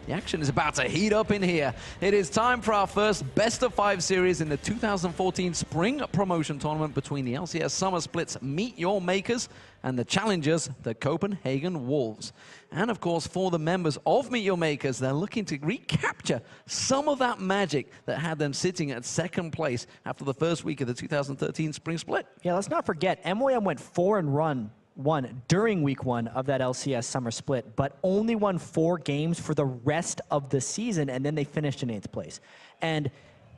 The action is about to heat up in here. It is time for our first best-of-5 series in the 2014 Spring Promotion Tournament between the LCS Summer Split's MeetYourMakers and the challengers, the Copenhagen Wolves. And of course, for the members of MeetYourMakers, they're looking to recapture some of that magic that had them sitting at second place after the first week of the 2013 Spring Split. Yeah, let's not forget, MOM went 4-1 during week 1 of that LCS Summer Split, but only won 4 games for the rest of the season, and then they finished in 8th place. And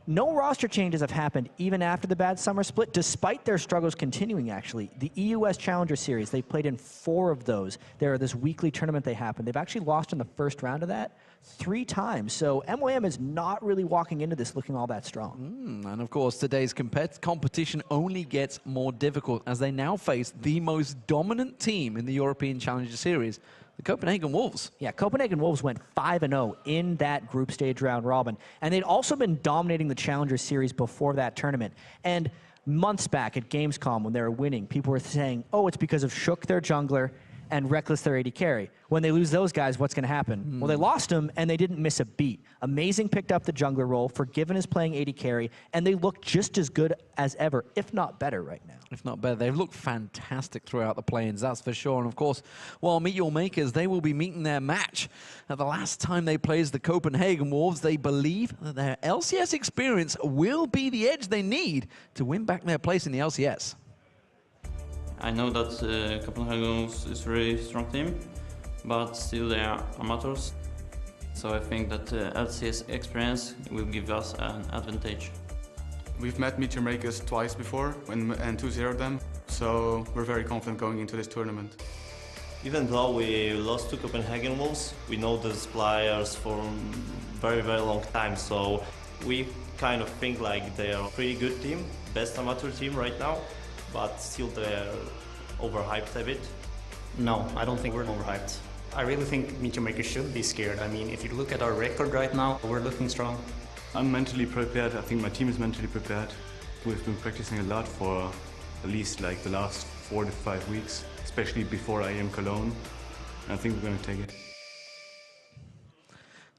no roster changes have happened even after the bad Summer Split, despite their struggles continuing, actually. The EUS Challenger Series, they played in 4 of those. There are this weekly tournament they happened. They've actually lost in the first round of that 3 times. So MOM is not really walking into this looking all that strong. And of course, today's competition only gets more difficult as they now face the most dominant team in the European Challenger Series, the Copenhagen Wolves. Yeah, Copenhagen Wolves went 5-0 in that group stage round robin. And they'd also been dominating the Challenger Series before that tournament. And months back at Gamescom when they were winning, people were saying, oh, it's because of Shook, their jungler, and Reckless, their AD carry. When they lose those guys, what's going to happen? Well, they lost them, and they didn't miss a beat. Amazing picked up the jungler role. Forgiven is playing AD carry, and they look just as good as ever, if not better right now. If not better. They've looked fantastic throughout the play-ins, that's for sure. And of course, while MeetYourMakers, they will be meeting their match. Now, the last time they played the Copenhagen Wolves, they believe that their LCS experience will be the edge they need to win back their place in the LCS. I know that Copenhagen is a very strong team, but still they are amateurs. So I think that LCS experience will give us an advantage. We've met MeetYourMakers twice before and 2-0 them, so we're very confident going into this tournament. Even though we lost to Copenhagen Wolves, we know those players for very long time, so we kind of think like they are a pretty good team, best amateur team right now. But still they're overhyped a bit. No, I don't think we're overhyped. I really think MeetYourMakers should be scared. I mean, if you look at our record right now, we're looking strong. I'm mentally prepared. I think my team is mentally prepared. We've been practicing a lot for at least like the last 4 to 5 weeks, especially before I am Cologne. I think we're going to take it.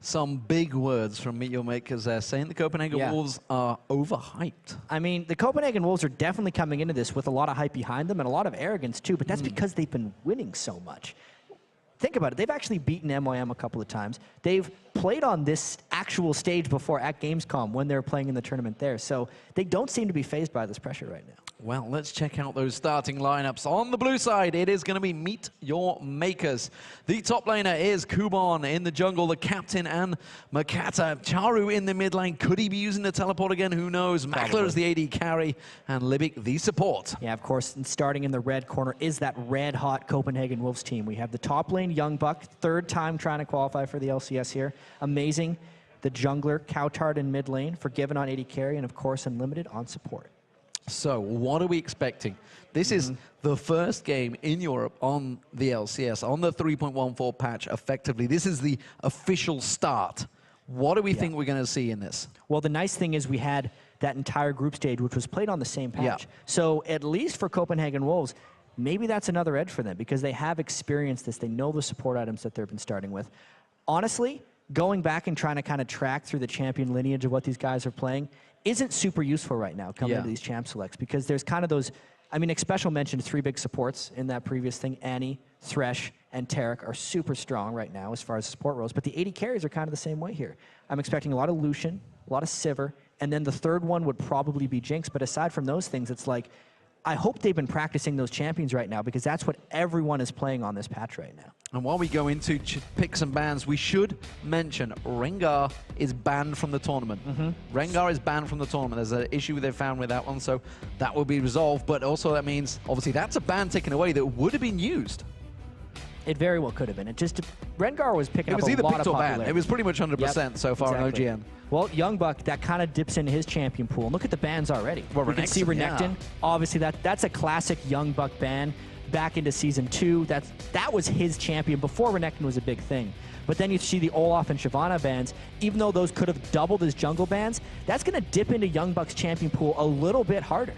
Some big words from MeetYourMakers there, saying the Copenhagen Wolves are overhyped. I mean, the Copenhagen Wolves are definitely coming into this with a lot of hype behind them and a lot of arrogance too, but that's because they've been winning so much. Think about it. They've actually beaten MOM a couple of times. They've played on this actual stage before at Gamescom when they were playing in the tournament there, so they don't seem to be fazed by this pressure right now. Well, let's check out those starting lineups. On the blue side, it is going to be MeetYourMakers. The top laner is Kubon in the jungle, the captain, and Makata. Charu in the mid lane. Could he be using the teleport again? Who knows? Makler is the AD carry, and Libic the support. Yeah, of course, and starting in the red corner is that red-hot Copenhagen Wolves team. We have the top lane, YoungBuck, 3rd time trying to qualify for the LCS here. Amazing. The jungler, Cowtard in mid lane, Forgiven on AD carry, and of course, Unlimited on support. So, what are we expecting? This is the first game in Europe on the LCS, on the 3.14 patch, effectively. This is the official start. What do we think we're going to see in this? Well, the nice thing is we had that entire group stage, which was played on the same patch. So, at least for Copenhagen Wolves, maybe that's another edge for them because they have experienced this. They know the support items that they've been starting with. Honestly, going back and trying to kind of track through the champion lineage of what these guys are playing isn't super useful right now coming into these champ selects because there's kind of those, I mean, Xpecial mentioned 3 big supports in that previous thing. Annie, Thresh, and Tarek are super strong right now as far as support roles, but the AD carries are kind of the same way here. I'm expecting a lot of Lucian, a lot of Sivir, and then the 3rd one would probably be Jinx, but aside from those things, it's like, I hope they've been practicing those champions right now because that's what everyone is playing on this patch right now. And while we go into picks and bans, we should mention Rengar is banned from the tournament. Rengar is banned from the tournament. There's an issue they've found with that one, so that will be resolved. But also that means, obviously, that's a ban taken away that would have been used. It very well could have been. It just, Rengar was picking up a lot of popularity. It was either picked or banned. It was pretty much 100% so far on OGN. Well, YoungBuck, that kind of dips into his champion pool. And look at the bans already. Well, you can see Renekton. Obviously, that's a classic YoungBuck ban back into Season 2. That was his champion before Renekton was a big thing. But then you see the Olaf and Shyvana bans. Even though those could have doubled his jungle bans, that's going to dip into YoungBuck's champion pool a little bit harder.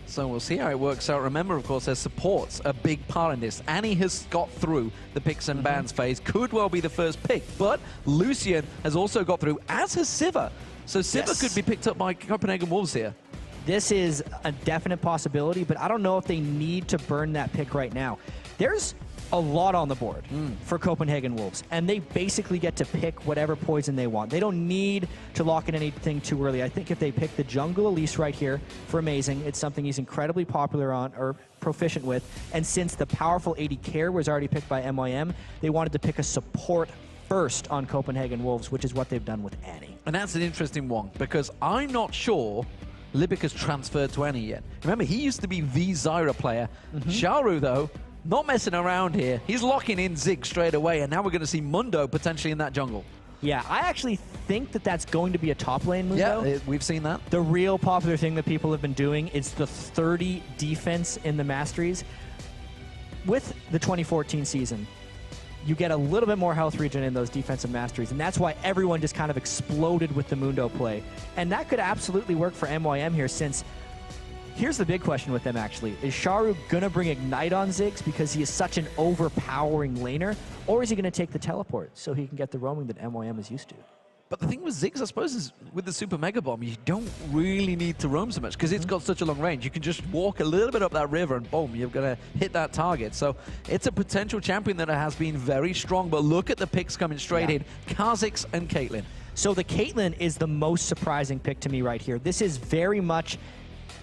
So we'll see how it works out. Remember, of course, their support's a big part in this. Annie has got through the picks and bans phase. Could well be the first pick, but Lucian has also got through, as has Siva. So Siva could be picked up by Copenhagen Wolves here. This is a definite possibility, but I don't know if they need to burn that pick right now. There's a lot on the board for Copenhagen Wolves, and they basically get to pick whatever poison they want. They don't need to lock in anything too early. I think if they pick the jungle Elise right here for Amazing, it's something he's incredibly popular on, or proficient with, and since the powerful AD Care was already picked by MYM, they wanted to pick a support first on Copenhagen Wolves, which is what they've done with Annie. And that's an interesting one, because I'm not sure Libic has transferred to Annie yet. Remember, he used to be the Zyra player. Sharu, though, not messing around here. He's locking in Zig straight away, and now we're going to see Mundo potentially in that jungle. Yeah, I actually think that that's going to be a top lane Mundo. Yeah, we've seen that. The real popular thing that people have been doing is the 30 defense in the Masteries. With the 2014 season, you get a little bit more health regen in those defensive masteries, and that's why everyone just kind of exploded with the Mundo play. And that could absolutely work for MYM here, since here's the big question with them, actually. Is Sharu going to bring Ignite on Ziggs because he is such an overpowering laner, or is he going to take the teleport so he can get the roaming that MYM is used to? But the thing with Ziggs, I suppose, is with the Super Mega Bomb, you don't really need to roam so much because it's got such a long range. You can just walk a little bit up that river and boom, you're going to hit that target. So it's a potential champion that has been very strong, but look at the picks coming straight in. Kha'Zix and Caitlyn. So the Caitlyn is the most surprising pick to me right here. This is very much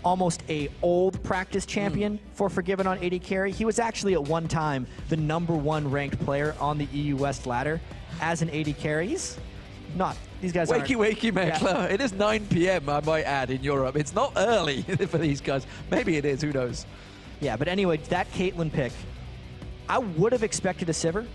almost a old practice champion for Forgiven on AD Carry. He was actually at one time the #1 ranked player on the EU West ladder as an AD Carry. He's not. These guys Wakey, Mekla. Yeah. It is 9 p.m., I might add, in Europe. It's not early for these guys. Maybe it is, who knows? Yeah, but anyway, that Caitlyn pick, I would have expected a Sivir,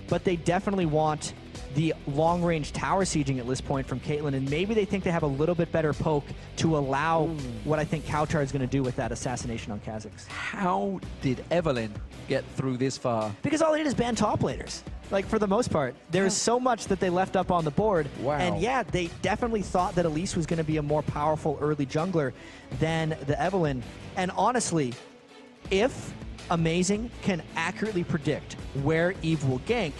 but they definitely want the long-range tower sieging at this point from Caitlyn, and maybe they think they have a little bit better poke to allow what I think Kautar is going to do with that assassination on Kha'Zix. How did Evelyn get through this far? Because all they did is ban top laners. Like, for the most part, there's so much that they left up on the board. Wow. And yeah, they definitely thought that Elise was going to be a more powerful early jungler than the Evelyn. And honestly, if Amazing can accurately predict where Eve will gank,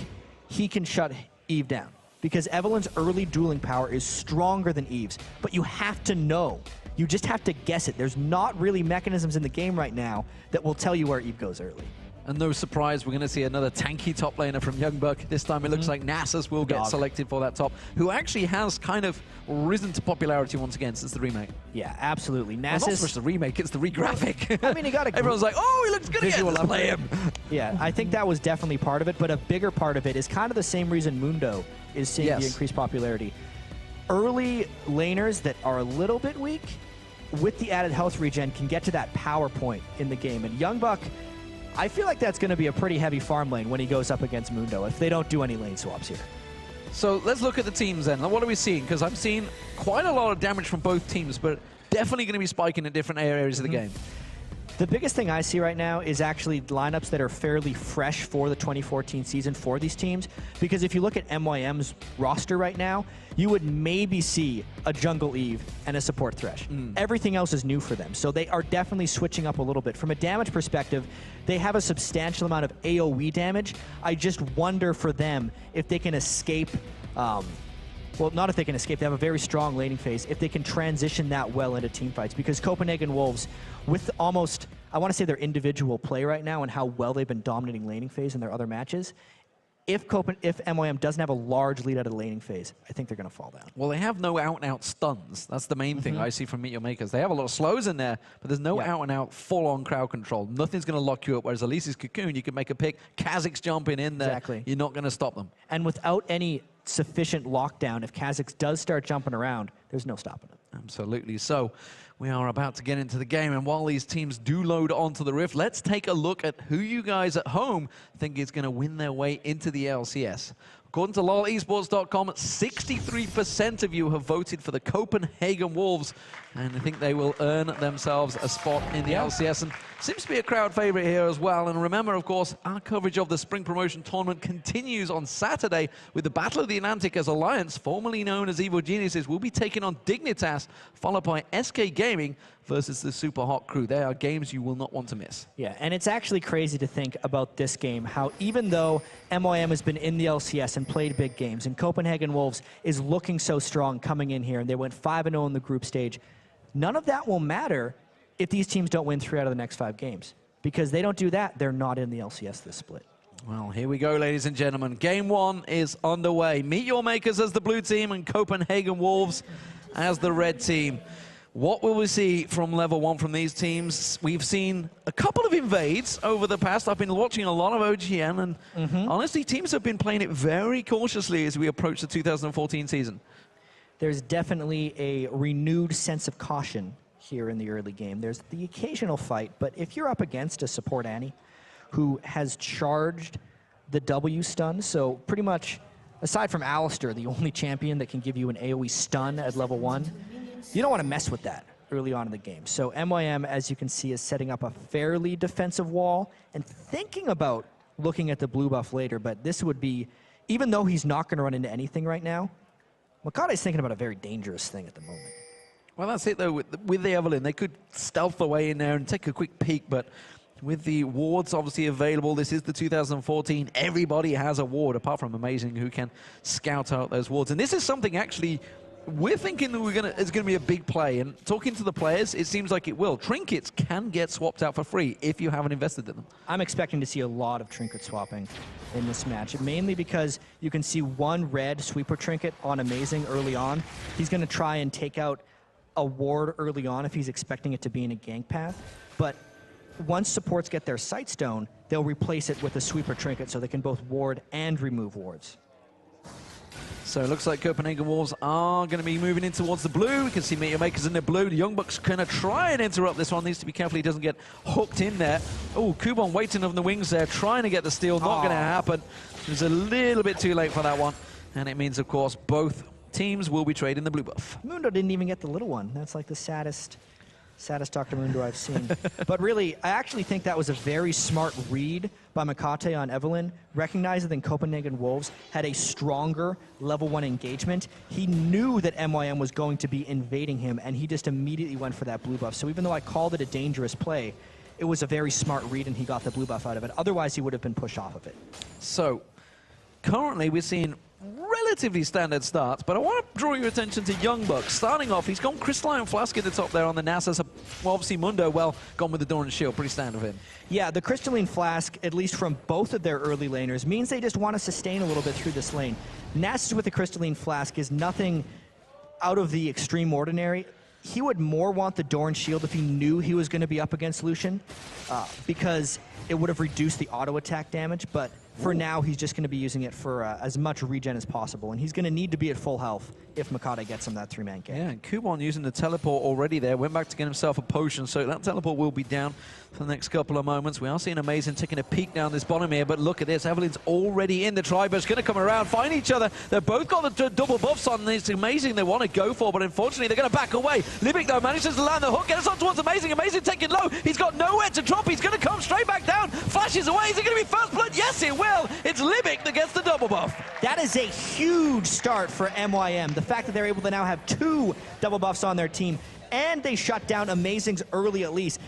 he can shut Eve down. Because Evelyn's early dueling power is stronger than Eve's. But you have to know. You just have to guess it. There's not really mechanisms in the game right now that will tell you where Eve goes early. And no surprise, we're going to see another tanky top laner from Youngbuck. This time it looks like Nasus will get selected for that top, who actually has kind of risen to popularity once again since the remake. Yeah, absolutely. Nasus... Well, not so much the remake, it's the re-graphic. I mean, he got a... Everyone's like, oh, he looks good again, let's play him. Yeah, I think that was definitely part of it, but a bigger part of it is kind of the same reason Mundo is seeing the increased popularity. Early laners that are a little bit weak, with the added health regen, can get to that power point in the game. And Youngbuck, I feel like that's going to be a pretty heavy farm lane when he goes up against Mundo, if they don't do any lane swaps here. So let's look at the teams then. What are we seeing? Because I'm seeing quite a lot of damage from both teams, but definitely going to be spiking in different areas of the game. The biggest thing I see right now is actually lineups that are fairly fresh for the 2014 season for these teams. Because if you look at MYM's roster right now, you would maybe see a Jungle Eve and a support Thresh. Everything else is new for them. So they are definitely switching up a little bit. From a damage perspective, they have a substantial amount of AoE damage. I just wonder for them if they can escape... well, not if they can escape. They have a very strong laning phase. If they can transition that well into team fights. Because Copenhagen Wolves, with almost, I want to say their individual play right now and how well they've been dominating laning phase in their other matches, if MYM doesn't have a large lead out of the laning phase, I think they're going to fall down. Well, they have no out-and-out stuns. That's the main thing I see from MeetYourMakers. They have a lot of slows in there, but there's no out-and-out full-on crowd control. Nothing's going to lock you up, whereas Elise's Cocoon, you can make a pick. Kha'Zix jumping in there. Exactly. You're not going to stop them. And without any sufficient lockdown, if Kha'Zix does start jumping around, there's no stopping it. Absolutely. So we are about to get into the game, and while these teams do load onto the Rift, let's take a look at who you guys at home think is going to win their way into the LCS. According to lolesports.com, 63% of you have voted for the Copenhagen Wolves, and I think they will earn themselves a spot in the LCS. And Seems to be a crowd favorite here as well. And remember, of course, our coverage of the Spring Promotion Tournament continues on Saturday with the Battle of the Atlantic as Alliance, formerly known as Evil Geniuses, will be taking on Dignitas, followed by SK Gaming versus the Super Hot Crew. They are games you will not want to miss. Yeah, and it's actually crazy to think about this game, how even though MYM has been in the LCS and played big games, and Copenhagen Wolves is looking so strong coming in here, and they went 5-0 in the group stage, none of that will matter if these teams don't win 3 out of the next 5 games. Because they don't do that, they're not in the LCS this split. Well, here we go, ladies and gentlemen. Game 1 is underway. MeetYourMakers as the blue team and Copenhagen Wolves as the red team. What will we see from level 1 from these teams? We've seen a couple of invades over the past. I've been watching a lot of OGN, and honestly, teams have been playing it very cautiously as we approach the 2014 season. There's definitely a renewed sense of caution here in the early game. There's the occasional fight, but if you're up against a support Annie who has charged the W stun, so pretty much, aside from Alistair, the only champion that can give you an AoE stun at level 1, you don't want to mess with that early on in the game. So MYM, as you can see, is setting up a fairly defensive wall and thinking about looking at the blue buff later, but this would be, even though he's not going to run into anything right now, Makate's thinking about a very dangerous thing at the moment. Well, that's it, though. With the Evelyn, they could stealth away in there and take a quick peek, but with the wards obviously available, this is the 2014. Everybody has a ward, apart from Amazing, who can scout out those wards. And this is something, actually, we're thinking that it's going to be a big play. And talking to the players, it seems like it will. Trinkets can get swapped out for free if you haven't invested in them. I'm expecting to see a lot of trinket swapping in this match, mainly because you can see one red sweeper trinket on Amazing early on. He's going to try and take out a ward early on if he's expecting it to be in a gank path. But once supports get their Sightstone, they'll replace it with a sweeper trinket so they can both ward and remove wards. So it looks like Copenhagen Wolves are going to be moving in towards the blue. We can see MeetYourMakers in the blue. The Young Bucks going to try and interrupt this one. Needs to be careful he doesn't get hooked in there. Oh, Kubon waiting on the wings there, trying to get the steal. Not going to happen. It was a little bit too late for that one. And it means, of course, both teams will be trading the blue buff. Mundo didn't even get the little one. That's like the saddest Dr. Mundo I've seen. But really, I actually think that was a very smart read by Makate on Evelyn, recognizing that Copenhagen Wolves had a stronger level 1 engagement. He knew that MYM was going to be invading him, and he just immediately went for that blue buff. So even though I called it a dangerous play, it was a very smart read, and he got the blue buff out of it. Otherwise, he would have been pushed off of it. So currently, we're seeing relatively standard starts, but I want to draw your attention to Young Bucks. Starting off, he's gone Crystalline Flask at the top there on the NASA. Well, obviously Mundo, well, gone with the Dawn and Shield. Pretty standard of him. Yeah, the Crystalline Flask, at least from both of their early laners, means they just want to sustain a little bit through this lane. Nasus with the Crystalline Flask is nothing out of the extreme ordinary. He would more want the Dorn Shield if he knew he was going to be up against Lucian, because it would have reduced the auto attack damage, but for now, he's just going to be using it for as much regen as possible, and he's going to need to be at full health if Makate gets him that 3-man gank. Yeah, and Kubon using the teleport already there, went back to get himself a potion, so that teleport will be down for the next couple of moments. We are seeing Amazing taking a peek down this bottom here, but look at this, Evelyn's already in. The Triber's going to come around, find each other. They've both got the double buffs on, and it's Amazing they want to go for, but unfortunately they're going to back away. Libic, though, manages to land the hook, get us on towards Amazing. Amazing taking low, he's got nowhere to drop, he's going to come straight back down, flashes away. Is it going to be first blood? Yes, it will. It's Libic that gets the double buff. That is a huge start for MYM. The fact that they're able to now have 2 double buffs on their team, and they shut down Amazing's early at least.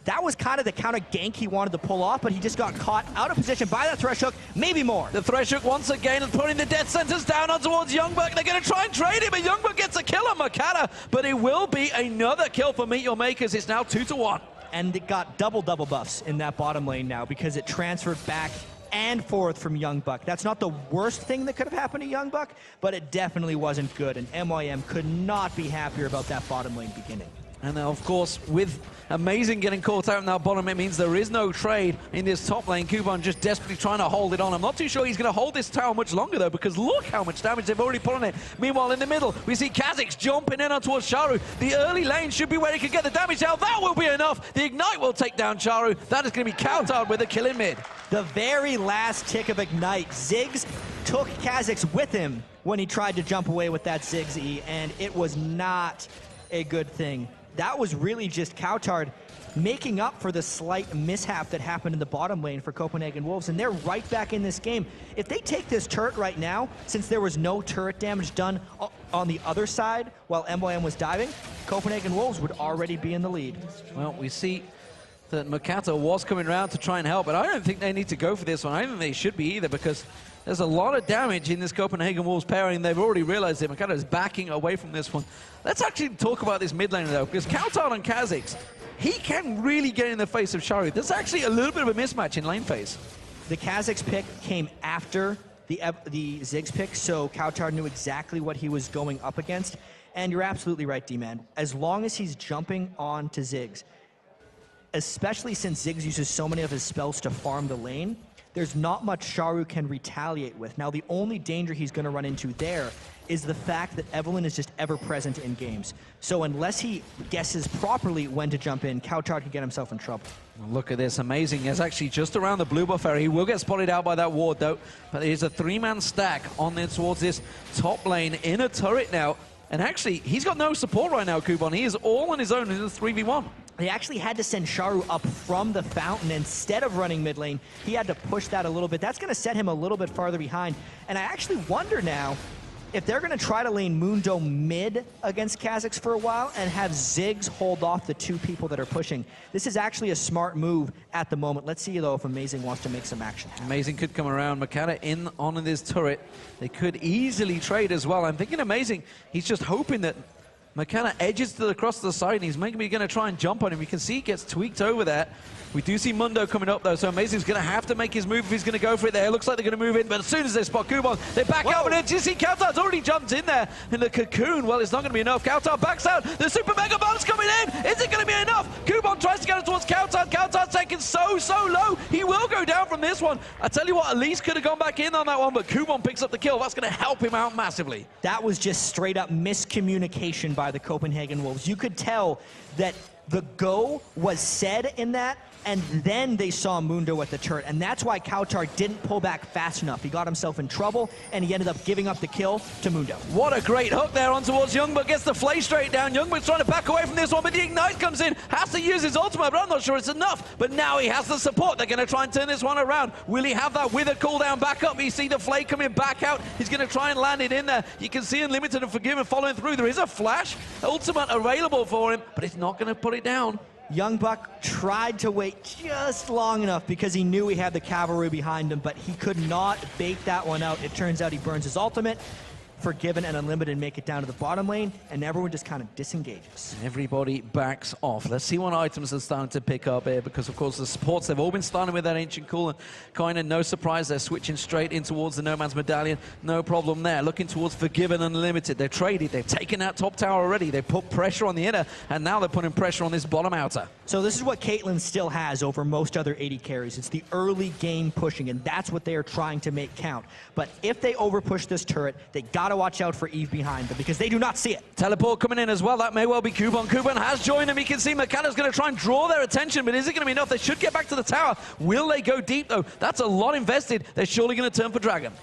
That was kind of the counter gank he wanted to pull off, but he just got caught out of position by that Thresh Hook, maybe more. The Thresh Hook once again is putting the death sentence down on towards Youngbuck. They're going to try and trade it, but Youngbuck gets a kill on Makata, but it will be another kill for MeetYourMakers. It's now 2-1. And it got double buffs in that bottom lane now because it transferred back and forth from Youngbuck. That's not the worst thing that could have happened to Youngbuck, but it definitely wasn't good, and MYM could not be happier about that bottom lane beginning. And now, of course, with Amazing getting caught out in that bottom, it means there is no trade in this top lane. Kubon just desperately trying to hold it on. I'm not too sure he's going to hold this tower much longer, though, because look how much damage they've already put on it. Meanwhile, in the middle, we see Kha'Zix jumping in on towards Charu. The early lane should be where he can get the damage down. That will be enough. The Ignite will take down Charu. That is going to be countered with a kill in mid. The very last tick of Ignite, Ziggs took Kha'Zix with him when he tried to jump away with that Ziggs E, and it was not a good thing that was really just Coutard making up for the slight mishap that happened in the bottom lane for Copenhagen Wolves, and they're right back in this game. If they take this turret right now, since there was no turret damage done on the other side while MYM was diving, Copenhagen Wolves would already be in the lead. Well, we see that Makata was coming around to try and help, but I don't think they need to go for this one. I don't think they should be either, because there's a lot of damage in this Copenhagen Wolves pairing. They've already realized it. Makata is backing away from this one. Let's actually talk about this mid lane, though, because Coutard on Kha'Zix, he can really get in the face of Sharu. There's actually a little bit of a mismatch in lane phase. The Kha'Zix pick came after the Ziggs pick, so Coutard knew exactly what he was going up against. And you're absolutely right, D-Man. As long as he's jumping on to Ziggs, especially since Ziggs uses so many of his spells to farm the lane, there's not much Sharu can retaliate with. Now, the only danger he's going to run into there is the fact that Evelynn is just ever present in games. So unless he guesses properly when to jump in, Coutard can get himself in trouble. Look at this, amazing. It's actually just around the blue buff area. He will get spotted out by that ward, though. But there's a 3-man stack on there towards this top lane in a turret now. And actually, he's got no support right now, Kuban. He is all on his own in the 3v1. They actually had to send Sharu up from the fountain instead of running mid lane. He had to push that a little bit. That's going to set him a little bit farther behind. And I actually wonder now if they're going to try to lane Mundo mid against Kha'Zix for a while and have Ziggs hold off the 2 people that are pushing. This is actually a smart move at the moment. Let's see, though, if Amazing wants to make some action happen. Amazing could come around. Makata in on this turret. They could easily trade as well. I'm thinking Amazing, he's just hoping that Makata edges to the cross to the side, and he's maybe going to try and jump on him. You can see he gets tweaked over there. We do see Mundo coming up, though, so Amazing's going to have to make his move if he's going to go for it there. Looks like they're going to move in, but as soon as they spot Kuban, they back out. But you see Coutard's already jumped in there in the cocoon. Well, it's not going to be enough. Coutard backs out. The Super Mega Bomb's coming in. Is it going to be enough? Kuban tries to get it towards Coutard. Coutard's taken so low. He will go down from this one. I tell you what, Elise could have gone back in on that one, but Kuban picks up the kill. That's going to help him out massively. That was just straight up miscommunication by the Copenhagen Wolves. You could tell that the go was said in that, and then they saw Mundo at the turret, and that's why Coutard didn't pull back fast enough. He got himself in trouble, and he ended up giving up the kill to Mundo. What a great hook there on towards Youngbuck. Gets the flay straight down. Youngbuck's trying to back away from this one, but the Ignite comes in. Has to use his ultimate, but I'm not sure it's enough. But now he has the support. They're going to try and turn this one around. Will he have that wither cooldown back up? You see the flay coming back out. He's going to try and land it in there. You can see Unlimited and Forgiven following through. There is a flash ultimate available for him, but he's not going to put it down. Youngbuck tried to wait just long enough because he knew he had the cavalry behind him, but he could not bait that one out. It turns out he burns his ultimate. Forgiven and Unlimited make it down to the bottom lane, and everyone just kind of disengages. Everybody backs off. Let's see what items are starting to pick up here, because of course the supports, they've all been starting with that Ancient Cool, and kind of no surprise, they're switching straight in towards the Nomad's Medallion. No problem there. Looking towards Forgiven and Unlimited. They've traded, they've taken that top tower already. They put pressure on the inner, and now they're putting pressure on this bottom outer. So this is what Caitlyn still has over most other AD carries. It's the early game pushing, and that's what they are trying to make count. But if they overpush this turret, they gotta watch out for Eve behind them, because they do not see it. Teleport coming in as well. That may well be Kuban. Kuban has joined him. You can see Makata's going to try and draw their attention, but is it going to be enough? They should get back to the tower. Will they go deep, though? That's a lot invested. They're surely going to turn for Dragon.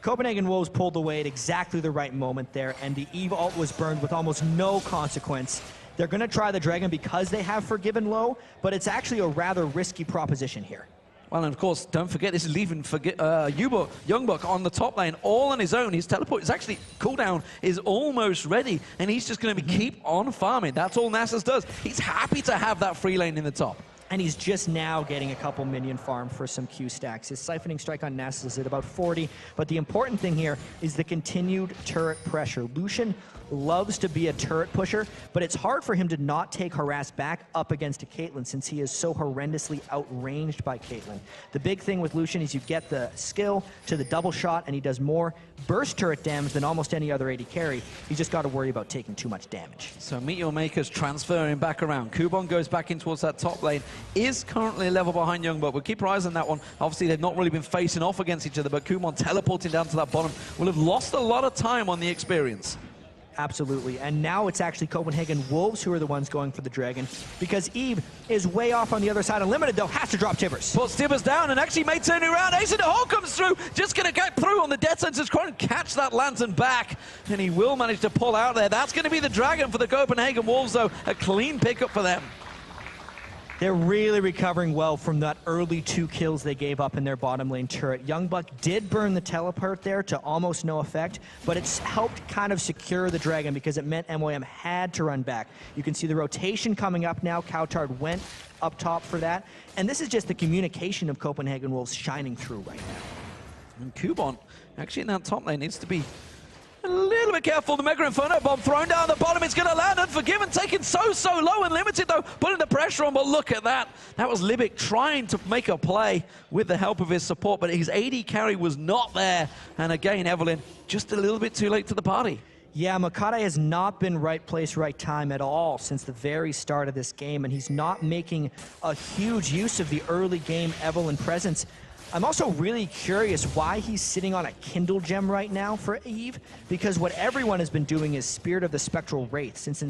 Copenhagen Wolves pulled away at exactly the right moment there, and the Eve ult was burned with almost no consequence. They're going to try the Dragon because they have Forgiven low, but it's actually a rather risky proposition here. Well, and of course, don't forget, this is leaving Youngbuck on the top lane all on his own. His teleport is actually, cooldown is almost ready, and he's just going to keep on farming. That's all Nasus does. He's happy to have that free lane in the top. And he's just now getting a couple minion farm for some Q stacks. His siphoning strike on Nasus is at about 40, but the important thing here is the continued turret pressure. Lucian loves to be a turret pusher, but it's hard for him to not take harass back up against a Caitlyn, since he is so horrendously outranged by Caitlyn. The big thing with Lucian is you get the skill to the double shot, and he does more burst turret damage than almost any other AD carry. He's just got to worry about taking too much damage. So MeetYourMakers transferring back around. Kuban goes back in towards that top lane, is currently a level behind Youngbuck. We'll keep our eyes on that one. Obviously, they've not really been facing off against each other, but Kuban teleporting down to that bottom will have lost a lot of time on the experience. Absolutely. And now it's actually Copenhagen Wolves who are the ones going for the Dragon, because Eve is way off on the other side. Unlimited, though, has to drop Tibbers. Puts Tibbers down and actually may turn it around. Ace in the hole comes through. Just going to get through on the death sentence. Try and catch that lantern back. And he will manage to pull out there. That's going to be the Dragon for the Copenhagen Wolves, though. A clean pickup for them. They're really recovering well from that early 2 kills they gave up in their bottom lane turret. Youngbuck did burn the teleport there to almost no effect, but it's helped kind of secure the Dragon because it meant MOM had to run back. You can see the rotation coming up now. Coutard went up top for that. And this is just the communication of Copenhagen Wolves shining through right now. And Kubon, actually in that top lane, needs to be a little bit careful. The Mega Inferno Bomb thrown down the bottom. It's going to land. Unforgiven taken so low and limited, though, putting the pressure on. But look at that. That was Libic trying to make a play with the help of his support, but his AD carry was not there. And again, Evelyn, just a little bit too late to the party. Yeah, Makata has not been right place, right time at all since the very start of this game, and he's not making a huge use of the early game Evelyn presence. I'm also really curious why he's sitting on a Kindle gem right now for Eve, because what everyone has been doing is Spirit of the Spectral Wraith. Since in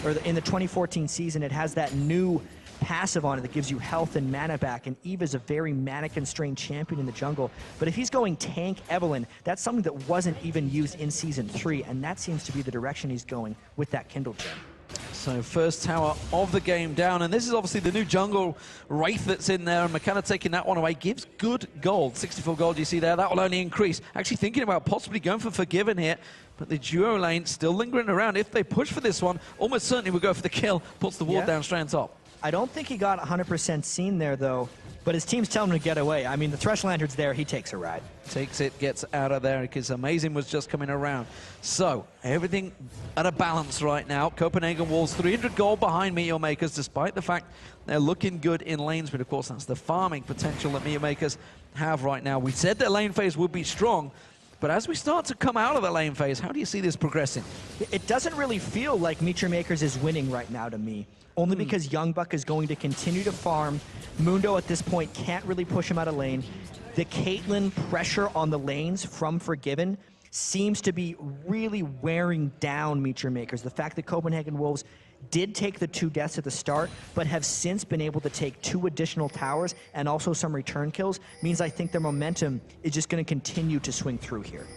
the 2014 season, it has that new passive on it that gives you health and mana back, and Eve is a very mana-constrained champion in the jungle. But if he's going tank Evelyn, that's something that wasn't even used in Season 3, and that seems to be the direction he's going with that Kindle gem. So first tower of the game down, and this is obviously the new jungle Wraith that's in there, and McKenna taking that one away gives good gold. 64 gold you see there, that will only increase. Actually thinking about possibly going for Forgiven here, but the duo lane still lingering around. If they push for this one, almost certainly will go for the kill, puts the ward down straight on top. I don't think he got 100% seen there, though, but his team's telling him to get away. I mean, the Thresh Lantern's there, he takes a ride. Takes it, gets out of there, because Amazing was just coming around. So, everything at a balance right now. Copenhagen Wolves, 300 gold behind MeetYourMakers, despite the fact they're looking good in lanes, but of course that's the farming potential that MeetYourMakers have right now. We said their lane phase would be strong, but as we start to come out of the lane phase, how do you see this progressing? It doesn't really feel like MeetYourMakers is winning right now to me. Only because Youngbuck is going to continue to farm. Mundo at this point can't really push him out of lane. The Caitlyn pressure on the lanes from Forgiven seems to be really wearing down MeetYourMakers. The fact that Copenhagen Wolves did take the 2 deaths at the start, but have since been able to take 2 additional towers and also some return kills, means I think their momentum is just going to continue to swing through here.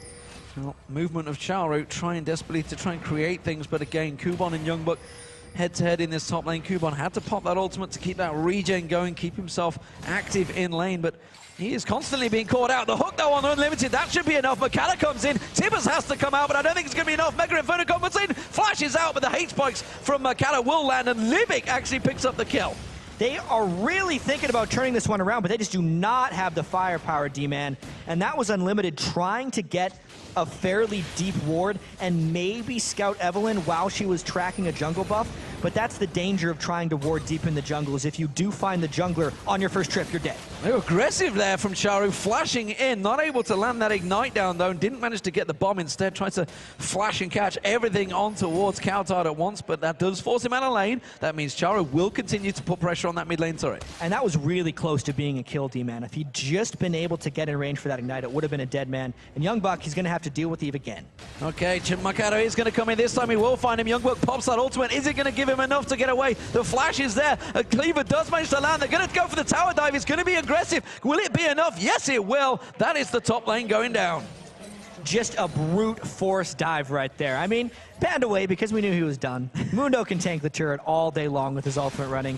Well, movement of Charu trying desperately to try and create things, but again, Kubon and Youngbuck head-to-head in this top lane. Kubon had to pop that ultimate to keep that regen going, keep himself active in lane, but he is constantly being caught out. The hook, though, on Unlimited, that should be enough. Makata comes in, Tibbers has to come out, but I don't think it's going to be enough. Mega Inferno comes in, flashes out, but the hate spikes from Makata will land, and Libic actually picks up the kill. They are really thinking about turning this one around, but they just do not have the firepower, D-Man. And that was Unlimited trying to get a fairly deep ward and maybe scout Evelyn while she was tracking a jungle buff. But that's the danger of trying to ward deep in the jungle, is if you do find the jungler on your first trip, you're dead. They were aggressive there from Charu, flashing in, not able to land that ignite down though, and didn't manage to get the bomb. Instead tried to flash and catch everything on towards Coutard at once, but that does force him out of lane. That means Charu will continue to put pressure on that mid lane turret. And that was really close to being a kill, D-Man. If he'd just been able to get in range for that ignite, it would have been a dead man. And Youngbuck, he's going to have to deal with Eve again. Okay, Makata is going to come in this time. He will find him. Youngbuck pops that ultimate. Is it going to give him enough to get away? The flash is there. A Cleaver does manage to land. They're going to go for the tower dive. It's going to be aggressive. Will it be enough? Yes, it will. That is the top lane going down. Just a brute force dive right there. I mean, panned away because we knew he was done. Mundo can tank the turret all day long with his ultimate running.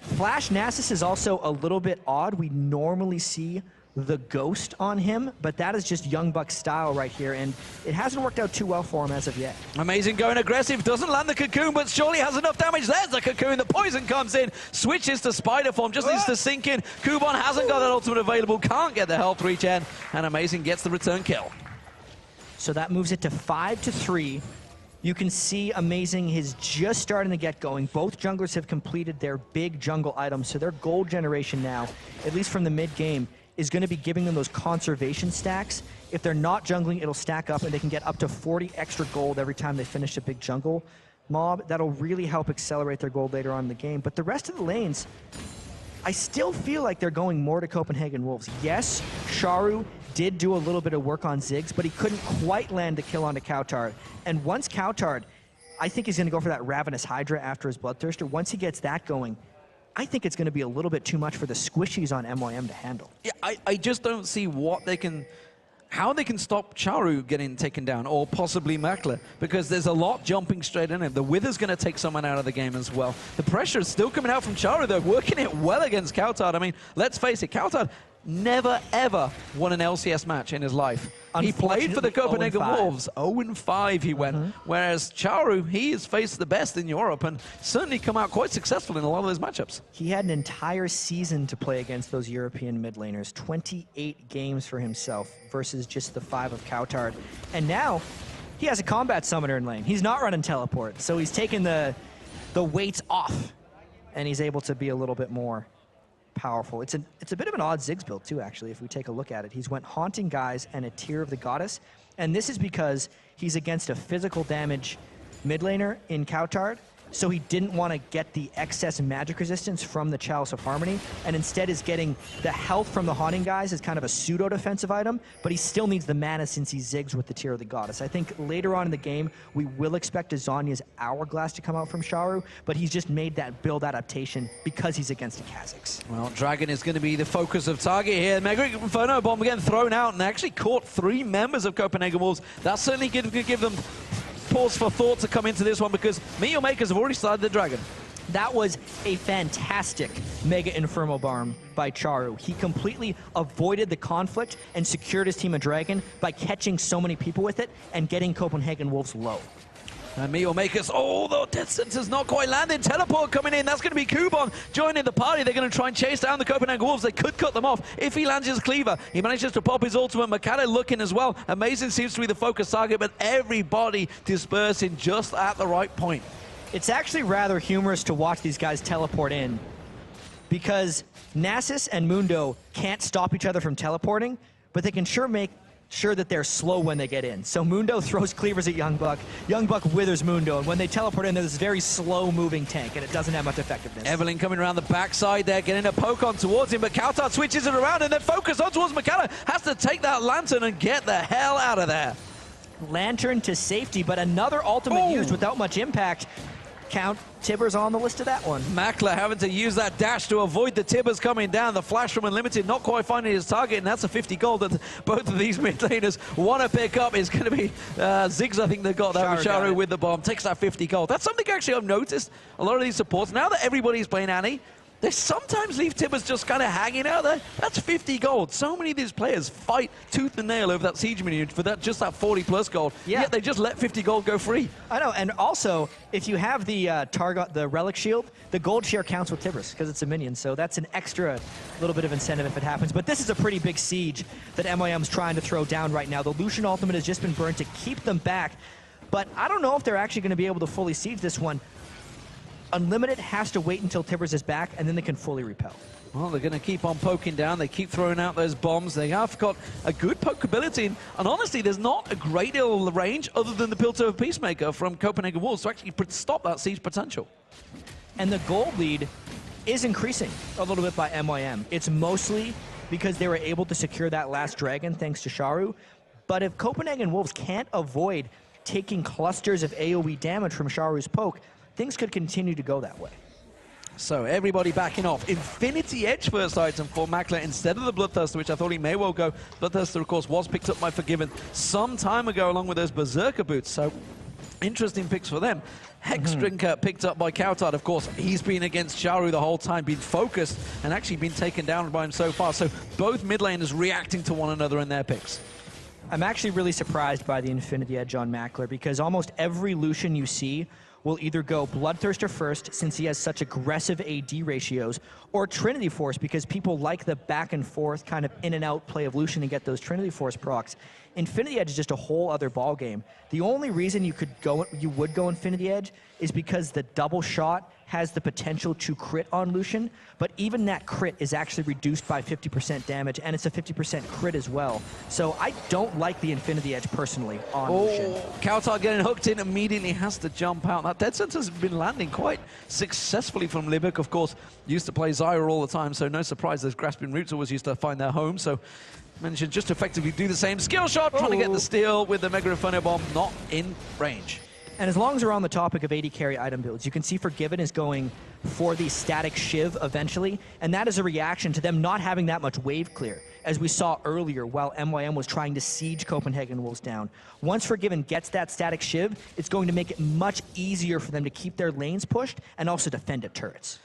Flash Nasus is also a little bit odd. We normally see the ghost on him, but that is just Youngbuck's style right here, and it hasn't worked out too well for him as of yet. Amazing going aggressive, doesn't land the cocoon, but surely has enough damage. There's the cocoon, the poison comes in, switches to spider form, just needs to sink in. Kubon hasn't got that ultimate available, can't get the health regen, and Amazing gets the return kill. So that moves it to 5-3. You can see Amazing is just starting to get going. Both junglers have completed their big jungle items, so their gold generation now, at least from the mid-game, is going to be giving them those conservation stacks. If they're not jungling, it'll stack up and they can get up to 40 extra gold every time they finish a big jungle mob. That'll really help accelerate their gold later on in the game. But the rest of the lanes, I still feel like they're going more to Copenhagen Wolves. Yes, Charu did do a little bit of work on Ziggs, but he couldn't quite land the kill onto Coutard. And once Coutard, I think he's going to go for that Ravenous Hydra after his Bloodthirster. Once he gets that going, I think it's going to be a little bit too much for the squishies on MYM to handle. Yeah, I just don't see what they can... how they can stop Charu getting taken down, or possibly Makler, because there's a lot jumping straight in it. The Wither's going to take someone out of the game as well. The pressure is still coming out from Charu, though, working it well against Coutard. I mean, let's face it, Coutard never, ever won an LCS match in his life. He played for the Copenhagen Wolves. 0-5 he went. Whereas Charu, he has faced the best in Europe and certainly come out quite successful in a lot of those matchups. He had an entire season to play against those European mid laners. 28 games for himself versus just the 5 of Coutard. And now, he has a combat summoner in lane. He's not running teleport, so he's taken the weights off, and he's able to be a little bit more powerful. It's a bit of an odd Ziggs build too, actually, if we take a look at it. He's went Haunting Guise and a Tear of the Goddess, and this is because he's against a physical damage mid laner in Coutard, so he didn't want to get the excess magic resistance from the Chalice of Harmony, and instead is getting the health from the Haunting Guise as kind of a pseudo-defensive item, but he still needs the mana since he Ziggs with the Tear of the Goddess. I think later on in the game, we will expect a Zhonya's Hourglass to come out from Charu, but he's just made that build adaptation because he's against the Kha'Zix. Well, Dragon is going to be the focus of target here. Mega Inferno Bomb again thrown out, and they actually caught 3 members of Copenhagen Wolves. That's certainly going to give them pause for thought to come into this one, because MeetYourMakers have already started the Dragon. That was a fantastic Mega Inferno Bomb by Charu. He completely avoided the conflict and secured his team a Dragon by catching so many people with it and getting Copenhagen Wolves low. And MeetYourMakers, oh, the death sentence's not quite landed. Teleport coming in, that's going to be Kubon joining the party. They're going to try and chase down the Copenhagen Wolves. They could cut them off if he lands his cleaver. He manages to pop his ultimate. Makata looking as well. Amazing seems to be the focus target, but everybody dispersing just at the right point. It's actually rather humorous to watch these guys teleport in, because Nasus and Mundo can't stop each other from teleporting, but they can sure make sure that they're slow when they get in. So Mundo throws cleavers at Youngbuck. Youngbuck withers Mundo, and when they teleport in, there's this very slow-moving tank, and it doesn't have much effectiveness. Evelyn coming around the backside there, getting a poke on towards him, but Coutard switches it around, and then focus on towards Makata. Has to take that Lantern and get the hell out of there. Lantern to safety, but another ultimate used without much impact. Count Tibbers on the list of that one. Makler having to use that dash to avoid the Tibbers coming down. The flash from Unlimited not quite finding his target, and that's a 50 gold that both of these mid laners want to pick up. It's going to be Ziggs, I think they got that. Charu with the bomb takes that 50 gold. That's something actually I've noticed. A lot of these supports, now that everybody's playing Annie, they sometimes leave Tibbers just kind of hanging out there. That's 50 gold. So many of these players fight tooth and nail over that Siege minion for that, just that 40+ gold. Yeah. Yet they just let 50 gold go free. I know, and also, if you have the the Relic Shield, the gold share counts with Tibbers because it's a minion, so that's an extra little bit of incentive if it happens. But this is a pretty big siege that MYM's trying to throw down right now. The Lucian ultimate has just been burned to keep them back, but I don't know if they're actually going to be able to fully siege this one. Unlimited has to wait until Tibbers is back, and then they can fully repel. Well, they're going to keep on poking down. They keep throwing out those bombs. They have got a good poke ability. And honestly, there's not a great deal of range other than the Piltover Peacemaker from Copenhagen Wolves to actually stop that siege potential. And the gold lead is increasing a little bit by MYM. It's mostly because they were able to secure that last dragon thanks to Charu. But if Copenhagen Wolves can't avoid taking clusters of AoE damage from Charu's poke, things could continue to go that way. So everybody backing off. Infinity Edge first item for Makler instead of the Bloodthirster, which I thought he may well go. Bloodthirster, of course, was picked up by Forgiven some time ago along with those Berserker boots. So interesting picks for them. Hex Drinker picked up by Coutard, of course. He's been against Charu the whole time, been focused, and actually been taken down by him so far. So both mid laners reacting to one another in their picks. I'm actually really surprised by the Infinity Edge on Makler, because almost every Lucian you see will either go Bloodthirster first, since he has such aggressive AD ratios, or Trinity Force, because people like the back and forth kind of in and out play of Lucian and get those Trinity Force procs. Infinity Edge is just a whole other ball game. The only reason you would go Infinity Edge is because the double shot has the potential to crit on Lucian, but even that crit is actually reduced by 50% damage, and it's a 50% crit as well. So I don't like the Infinity Edge personally on Lucian. Kautar getting hooked in immediately, has to jump out. That dead center's been landing quite successfully from Libik. Of course, used to play Zyra all the time, so no surprise those grasping roots always used to find their home. So managed to just effectively do the same skill shot, trying to get the steal with the Mega Inferno Bomb not in range. And as long as we're on the topic of AD carry item builds, you can see Forgiven is going for the static Shiv eventually, and that is a reaction to them not having that much wave clear, as we saw earlier while MYM was trying to siege Copenhagen Wolves down. Once Forgiven gets that static Shiv, it's going to make it much easier for them to keep their lanes pushed and also defend at turrets.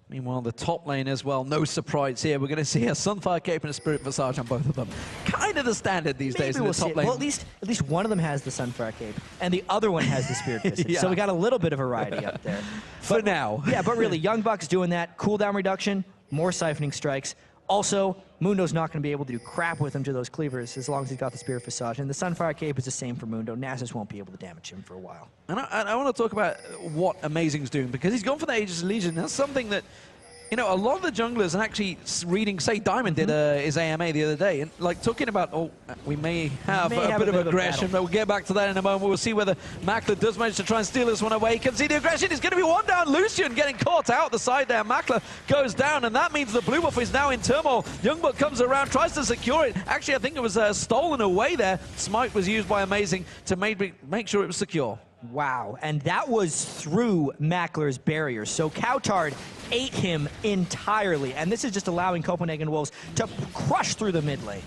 Meanwhile, the top lane as well, no surprise here. We're going to see a Sunfire Cape and a Spirit Visage on both of them. Kind of the standard these days in the top lane. Well, at least one of them has the Sunfire Cape, and the other one has the Spirit Visage. Yeah. So we got a little bit of variety up there. For now. Yeah, but really, Young Buck's doing that. Cooldown reduction, more siphoning strikes. Also, Mundo's not going to be able to do crap with him to those cleavers as long as he's got the Spirit Visage. And the Sunfire Cape is the same for Mundo. Nasus won't be able to damage him for a while. And I want to talk about what Amazing's doing, because he's gone for the Aegis Legion. That's something that, you know, a lot of the junglers, and actually reading, say Diamond did his AMA the other day, and like talking about, we may have a bit of aggression, but we'll get back to that in a moment. We'll see whether Makler does manage to try and steal this one away. You can see the aggression is going to be one down. Lucian getting caught out the side there. Makler goes down, and that means the blue buff is now in turmoil. Youngbuck comes around, tries to secure it. Actually, I think it was stolen away there. Smite was used by Amazing to make sure it was secure. Wow, and that was through Makler's barrier. So Kautar ate him entirely, and this is just allowing Copenhagen Wolves to crush through the mid lane.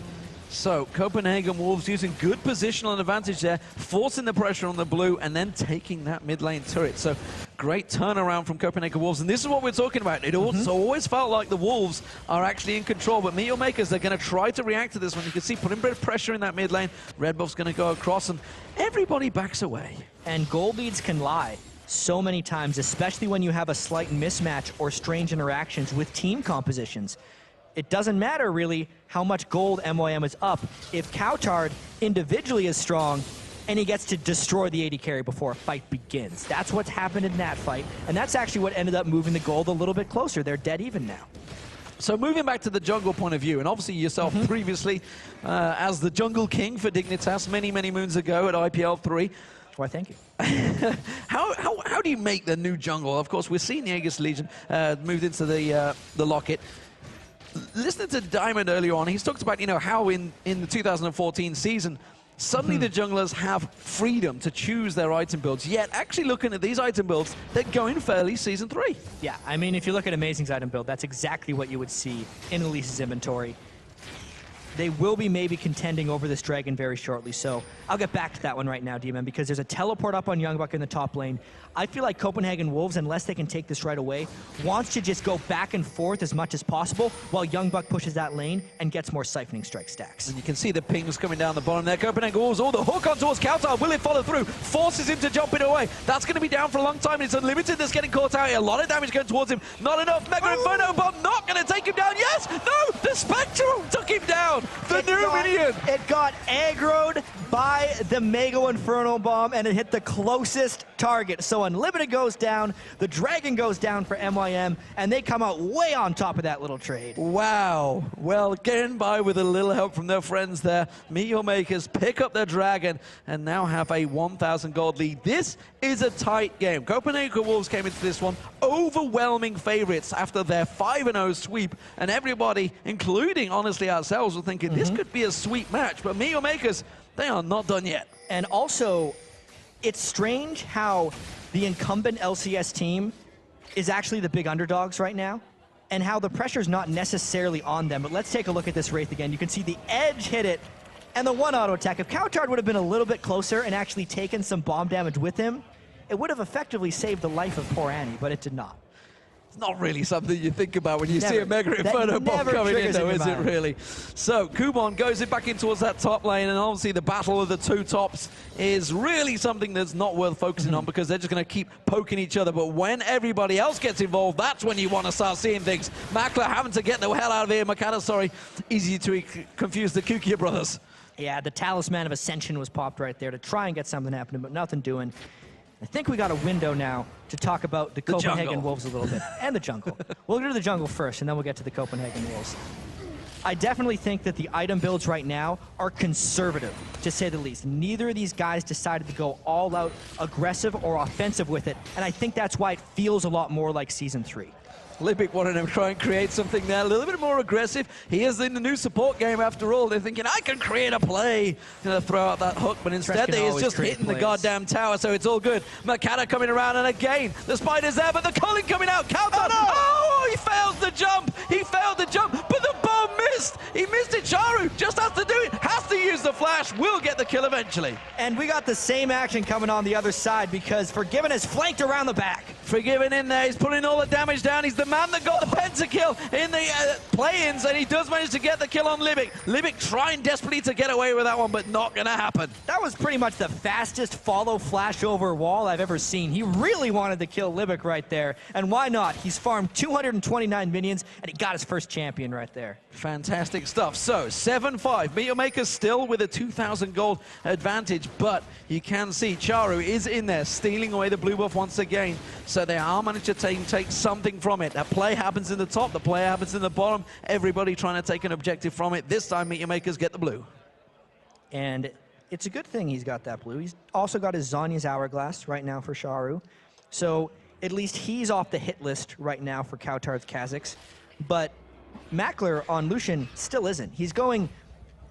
So Copenhagen Wolves using good positional advantage there, forcing the pressure on the blue and then taking that mid lane turret. So great turnaround from Copenhagen Wolves, and this is what we're talking about. It also always felt like the Wolves are actually in control, but MeetYourMakers, they're going to try to react to this one. You can see putting a bit of pressure in that mid lane. Red buff's going to go across, and everybody backs away. And gold leads can lie so many times, especially when you have a slight mismatch or strange interactions with team compositions. It doesn't matter really how much gold MYM is up if Kautar individually is strong and he gets to destroy the AD carry before a fight begins. That's what's happened in that fight, and that's actually what ended up moving the gold a little bit closer. They're dead even now. So moving back to the jungle point of view, and obviously yourself previously as the jungle king for Dignitas many, many moons ago at IPL 3. Why, thank you. How do you make the new jungle? Of course, we're seeing the Aegis Legion moved into the Locket. Listening to Diamond earlier on, he's talked about, you know, how in the 2014 season, suddenly the junglers have freedom to choose their item builds. Yet, actually looking at these item builds, they're going fairly Season 3. Yeah, I mean, if you look at Amazing's item build, that's exactly what you would see in Elise's inventory. They will be maybe contending over this dragon very shortly, so I'll get back to that one right now, D-Man, because there's a teleport up on Youngbuck in the top lane. I feel like Copenhagen Wolves, unless they can take this right away, wants to just go back and forth as much as possible while Youngbuck pushes that lane and gets more siphoning strike stacks. And you can see the pings coming down the bottom there. Copenhagen Wolves, the hook on towards Kautar. Will it follow through? Forces him to jump it away. That's going to be down for a long time. It's Unlimited that's getting caught out here. A lot of damage going towards him. Not enough. Mega Inferno Bomb not going to take him down. Yes! No! The Spectrum took him down. The new minion. It got aggroed by the Mega Inferno Bomb, and it hit the closest target. So Unlimited goes down, the Dragon goes down for MYM, and they come out way on top of that little trade. Wow. Well, getting by with a little help from their friends there. MeetYourMakers pick up their Dragon and now have a 1,000 gold lead. This is a tight game. Copenhagen Wolves came into this one overwhelming favorites after their 5-0 sweep, and everybody, including, honestly, ourselves, were thinking this could be a sweet match, but MeetYourMakers, they are not done yet. And also, it's strange how the incumbent LCS team is actually the big underdogs right now, and how the pressure's not necessarily on them. But let's take a look at this Wraith again. You can see the edge hit it, and the one auto attack. If Kautar would have been a little bit closer and actually taken some bomb damage with him, it would have effectively saved the life of poor Annie, but it did not. It's not really something you think about when you see a Mega Inferno bomb coming in, though, is it really? So Kubon goes it back in towards that top lane, and obviously the battle of the two tops is really something that's not worth focusing on, because they're just going to keep poking each other. But when everybody else gets involved, that's when you want to start seeing things. Makler having to get the hell out of here. Makata, sorry, easy to confuse the Kukia brothers. Yeah, the Talisman of Ascension was popped right there to try and get something happening, but nothing doing. I think we got a window now to talk about the Copenhagen jungle. Wolves a little bit, and the jungle. We'll go to the jungle first, and then we'll get to the Copenhagen Wolves. I definitely think that the item builds right now are conservative, to say the least. Neither of these guys decided to go all out aggressive or offensive with it, and I think that's why it feels a lot more like Season 3. Lipic wanted to try and create something there, a little bit more aggressive. He is in the new support game after all. They're thinking, I can create a play. Gonna throw out that hook, but instead he is just hitting the goddamn tower, so it's all good. Makata coming around, and again, the spider's there, but the culling coming out. Counter! Oh, he fails the jump! He failed the jump, but the bomb missed! He missed it. Charu just has to do it, has to use the flash, will get the kill eventually. And we got the same action coming on the other side because Forgiven is flanked around the back. Forgiven in there, he's putting all the damage down. He's the man that got the pentakill in the play-ins, and he does manage to get the kill on Lipic. Lipic trying desperately to get away with that one, but not gonna happen. That was pretty much the fastest follow flash over wall I've ever seen. He really wanted to kill Lipic right there, and why not? He's farmed 229 minions, and he got his first champion right there. Fantastic stuff. So, 7-5. MeetYourMakers still with a 2,000 gold advantage, but you can see Charu is in there, stealing away the blue buff once again. So they are managed to take something from it. That play happens in the top, the play happens in the bottom. Everybody trying to take an objective from it. This time, MeetYourMakers get the blue. And it's a good thing he's got that blue. He's also got his Zhonya's Hourglass right now for Charu. So at least he's off the hit list right now for Kautar's Kazakhs. But Mackler on Lucian still isn't. He's going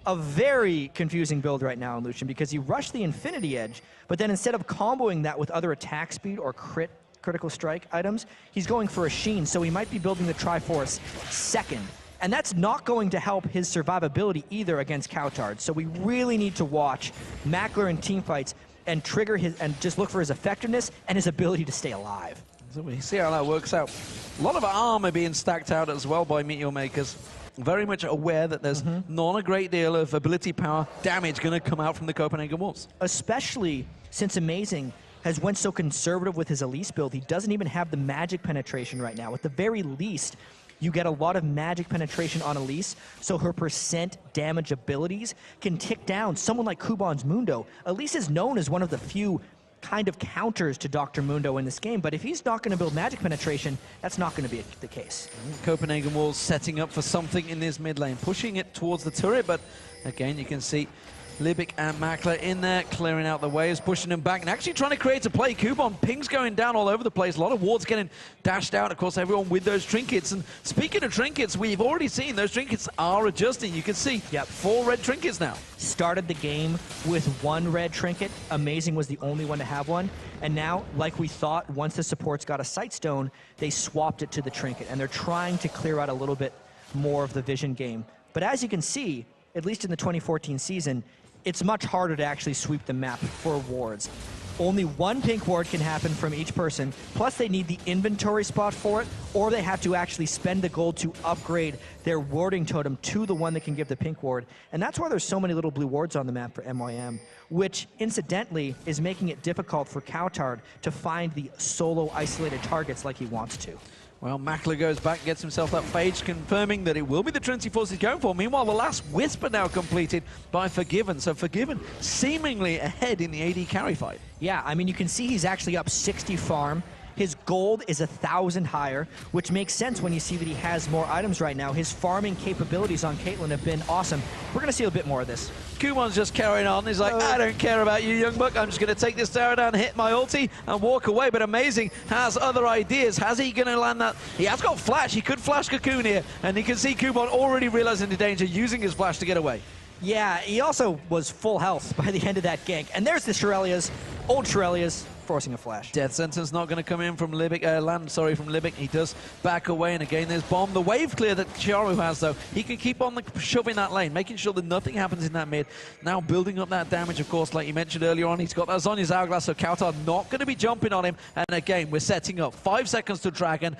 a very confusing build right now on Lucian because he rushed the Infinity Edge, but then instead of comboing that with other attack speed or critical strike items, he's going for a Sheen, so he might be building the Triforce second. And that's not going to help his survivability either against Kautar. So we really need to watch Mackler in teamfights and trigger his, and just look for his effectiveness and his ability to stay alive. So we see how that works out. A lot of armor being stacked out as well by MeetYourMakers. Very much aware that there's not a great deal of ability power damage going to come out from the Copenhagen Wolves. Especially since Amazing has went so conservative with his Elise build. He doesn't even have the magic penetration right now. At the very least, you get a lot of magic penetration on Elise, so her percent damage abilities can tick down. Someone like Kuban's Mundo. Elise is known as one of the few kind of counters to Dr. Mundo in this game, but if he's not going to build magic penetration, that's not going to be the case. Copenhagen Wolves setting up for something in this mid lane, pushing it towards the turret, but again, you can see Lipic and Mackler in there, clearing out the waves, pushing them back, and actually trying to create a play. Kuban, pings going down all over the place. A lot of wards getting dashed out. Of course, everyone with those trinkets. And speaking of trinkets, we've already seen those trinkets are adjusting. You can see 4 red trinkets now. Started the game with 1 red trinket. Amazing was the only one to have one. And now, like we thought, once the supports got a Sightstone, they swapped it to the trinket. And they're trying to clear out a little bit more of the vision game. But as you can see, at least in the 2014 season, it's much harder to actually sweep the map for wards. Only 1 pink ward can happen from each person, plus they need the inventory spot for it, or they have to actually spend the gold to upgrade their warding totem to the one that can give the pink ward. And that's why there's so many little blue wards on the map for MYM, which incidentally is making it difficult for Kautar to find the solo isolated targets like he wants to. Well, Mackler goes back, gets himself that phage, confirming that it will be the Trinity Force he's going for. Meanwhile, the last Whisper now completed by Forgiven. So Forgiven seemingly ahead in the AD carry fight. Yeah, I mean, you can see he's actually up 60 farm. His gold is 1,000 higher, which makes sense when you see that he has more items right now. His farming capabilities on Caitlyn have been awesome. We're going to see a bit more of this. Kuban's just carrying on. He's like, I don't care about you, young buck. I'm just going to take this tower down, hit my ulti, and walk away. But Amazing has other ideas. How's he going to land that? He has got flash. He could flash Cocoon here. And you can see Kuban already realizing the danger, using his flash to get away. Yeah, he also was full health by the end of that gank. And there's the Shurelya's, old Shurelya's, forcing a flash. Death sentence not going to come in from Lipic, from Lipic. He does back away, and again there's bomb. The wave clear that Charu has, though, he can keep on shoving that lane, making sure that nothing happens in that mid. Now building up that damage, of course, like you mentioned earlier on. He's got that Zhonya's Hourglass, so Kautar not going to be jumping on him. And again, we're setting up 5 seconds to Dragon.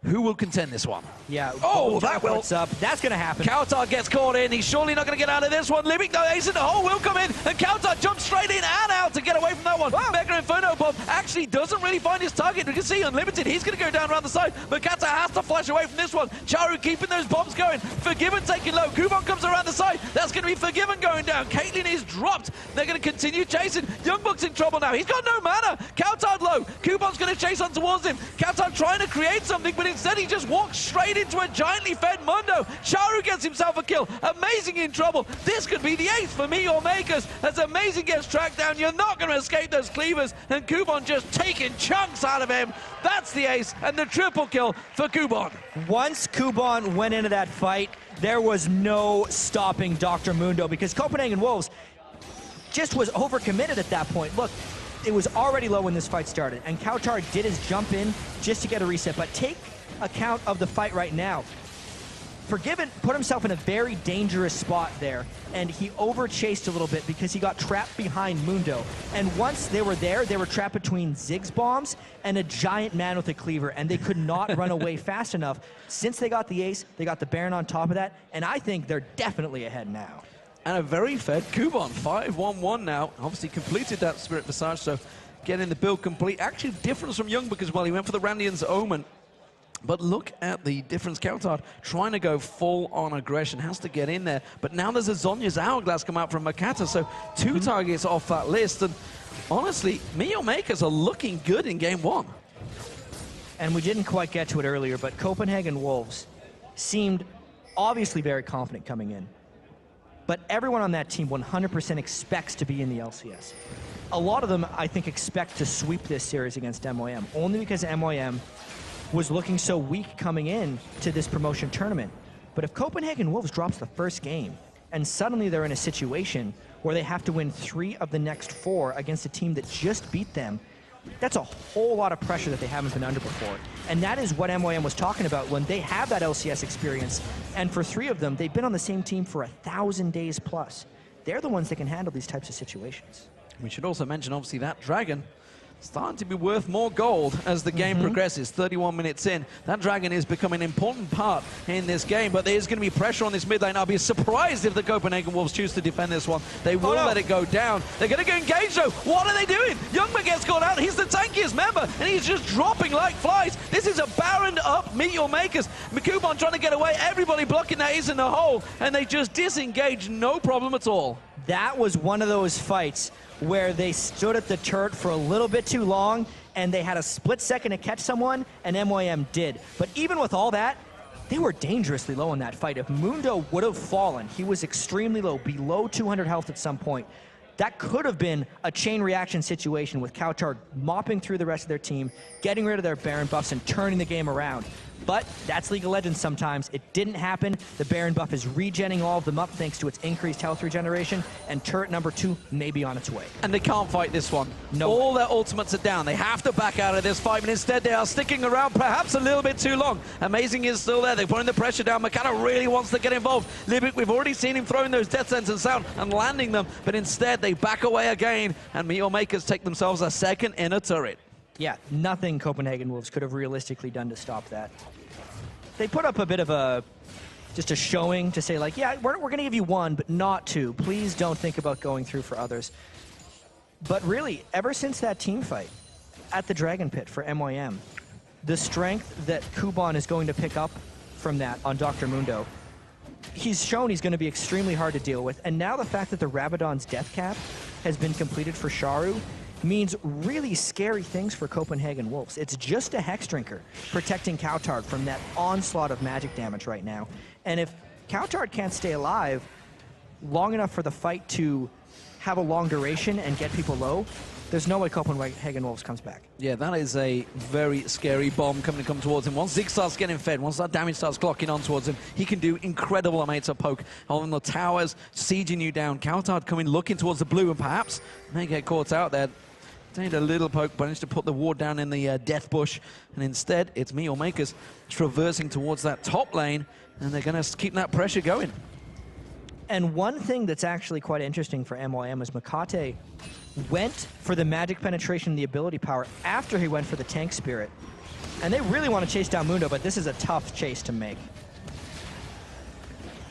Who will contend this one? Yeah. Oh, that will. Up. That's going to happen. Kautar gets caught in. He's surely not going to get out of this one. Lipic, though, ace in the hole will come in, and Kautar jumps straight in and out to get away from that one. Mega Inferno bomb actually doesn't really find his target. We can see Unlimited, he's going to go down around the side. Makata has to flash away from this one. Charu keeping those bombs going. Forgiven taking low. Kubon comes around the side. That's going to be Forgiven going down. Caitlyn is dropped. They're going to continue chasing. Youngbuck's in trouble now. He's got no mana. Kautard low. Kubon's going to chase on towards him. Kautard trying to create something, but instead he just walks straight into a giantly fed Mundo. Charu gets himself a kill. Amazing in trouble. This could be the ace for MeetYourMakers. As Amazing gets tracked down, you're not going to escape those cleavers. And Kubon just taking chunks out of him. That's the ace and the triple kill for Kubon. Once Kubon went into that fight, there was no stopping Dr. Mundo because Copenhagen Wolves just was overcommitted at that point. Look, it was already low when this fight started, and Kautard did his jump in just to get a reset. But take account of the fight right now. Forgiven put himself in a very dangerous spot there, and he over-chased a little bit because he got trapped behind Mundo. And once they were there, they were trapped between Ziggs bombs and a giant man with a cleaver, and they could not run away fast enough. Since they got the ace, they got the Baron on top of that, and I think they're definitely ahead now. And a very fed Kubon, 5-1-1 now. Obviously completed that Spirit Visage, so getting the build complete. Actually, difference from Youngbuck as well. He went for the Randian's Omen. But look at the difference. Kautard trying to go full on aggression, has to get in there. But now there's a Zhonya's Hourglass come out from Makata, so 2 targets off that list. And honestly, MeetYourMakers are looking good in game 1. And we didn't quite get to it earlier, but Copenhagen Wolves seemed obviously very confident coming in. But everyone on that team 100% expects to be in the LCS. A lot of them, I think, expect to sweep this series against MOM, only because MOM was looking so weak coming in to this promotion tournament. But if Copenhagen Wolves drops the first game, and suddenly they're in a situation where they have to win 3 of the next 4 against a team that just beat them, that's a whole lot of pressure that they haven't been under before. And that is what MOM was talking about when they have that LCS experience. And for 3 of them, they've been on the same team for 1,000 days plus. They're the ones that can handle these types of situations. We should also mention, obviously, that Dragon starting to be worth more gold as the game progresses. 31 minutes in, that Dragon is becoming an important part in this game, but there's going to be pressure on this mid lane. I'll be surprised if the Copenhagen Wolves choose to defend this one. They will let it go down. They're going to go engage though. What are they doing? Youngbuck gets called out. He's the tankiest member, and he's just dropping like flies. This is a Baron up MeetYourMakers. Kubon trying to get away. Everybody blocking that ace in the hole, and they just disengage, no problem at all. That was one of those fights where they stood at the turret for a little bit too long, and they had a split second to catch someone, and MOM did. But even with all that, they were dangerously low in that fight. If Mundo would have fallen, he was extremely low, below 200 health at some point. That could have been a chain reaction situation with Kautard mopping through the rest of their team, getting rid of their Baron buffs, and turning the game around. But that's League of Legends sometimes. It didn't happen. The Baron buff is regenning all of them up thanks to its increased health regeneration, and turret number 2 may be on its way. And they can't fight this one. No. All their ultimates are down. They have to back out of this fight, but instead they are sticking around perhaps a little bit too long. Amazing is still there. They're putting the pressure down. Makata really wants to get involved. Libic, we've already seen him throwing those death sentences out and landing them, but instead they back away again, and MeetYourMakers take themselves a second inner turret. Yeah, nothing Copenhagen Wolves could have realistically done to stop that. They put up a bit of just a showing to say like, yeah, we're going to give you 1, but not 2. Please don't think about going through for others. But really, ever since that team fight at the Dragon Pit for MOM, the strength that Kubon is going to pick up from that on Dr. Mundo, he's shown he's going to be extremely hard to deal with. And now the fact that the Rabadon's death cap has been completed for Charu means really scary things for Copenhagen Wolves. It's just a Hex Drinker protecting Kautard from that onslaught of magic damage right now. And if Kautard can't stay alive long enough for the fight to have a long duration and get people low, there's no way Copenhagen Wolves comes back. Yeah, that is a very scary bomb coming to come towards him. Once Ziggs starts getting fed, once that damage starts clocking on towards him, he can do incredible amounts of poke. On the towers, sieging you down. Kautard coming, looking towards the blue, and perhaps may get caught out there. Did a little poke, managed to put the ward down in the death bush, and instead it's MeetYourMakers traversing towards that top lane, and they're going to keep that pressure going. And one thing that's actually quite interesting for MOM is Makate went for the magic penetration and the ability power after he went for the tank spirit. And they really want to chase down Mundo, but this is a tough chase to make.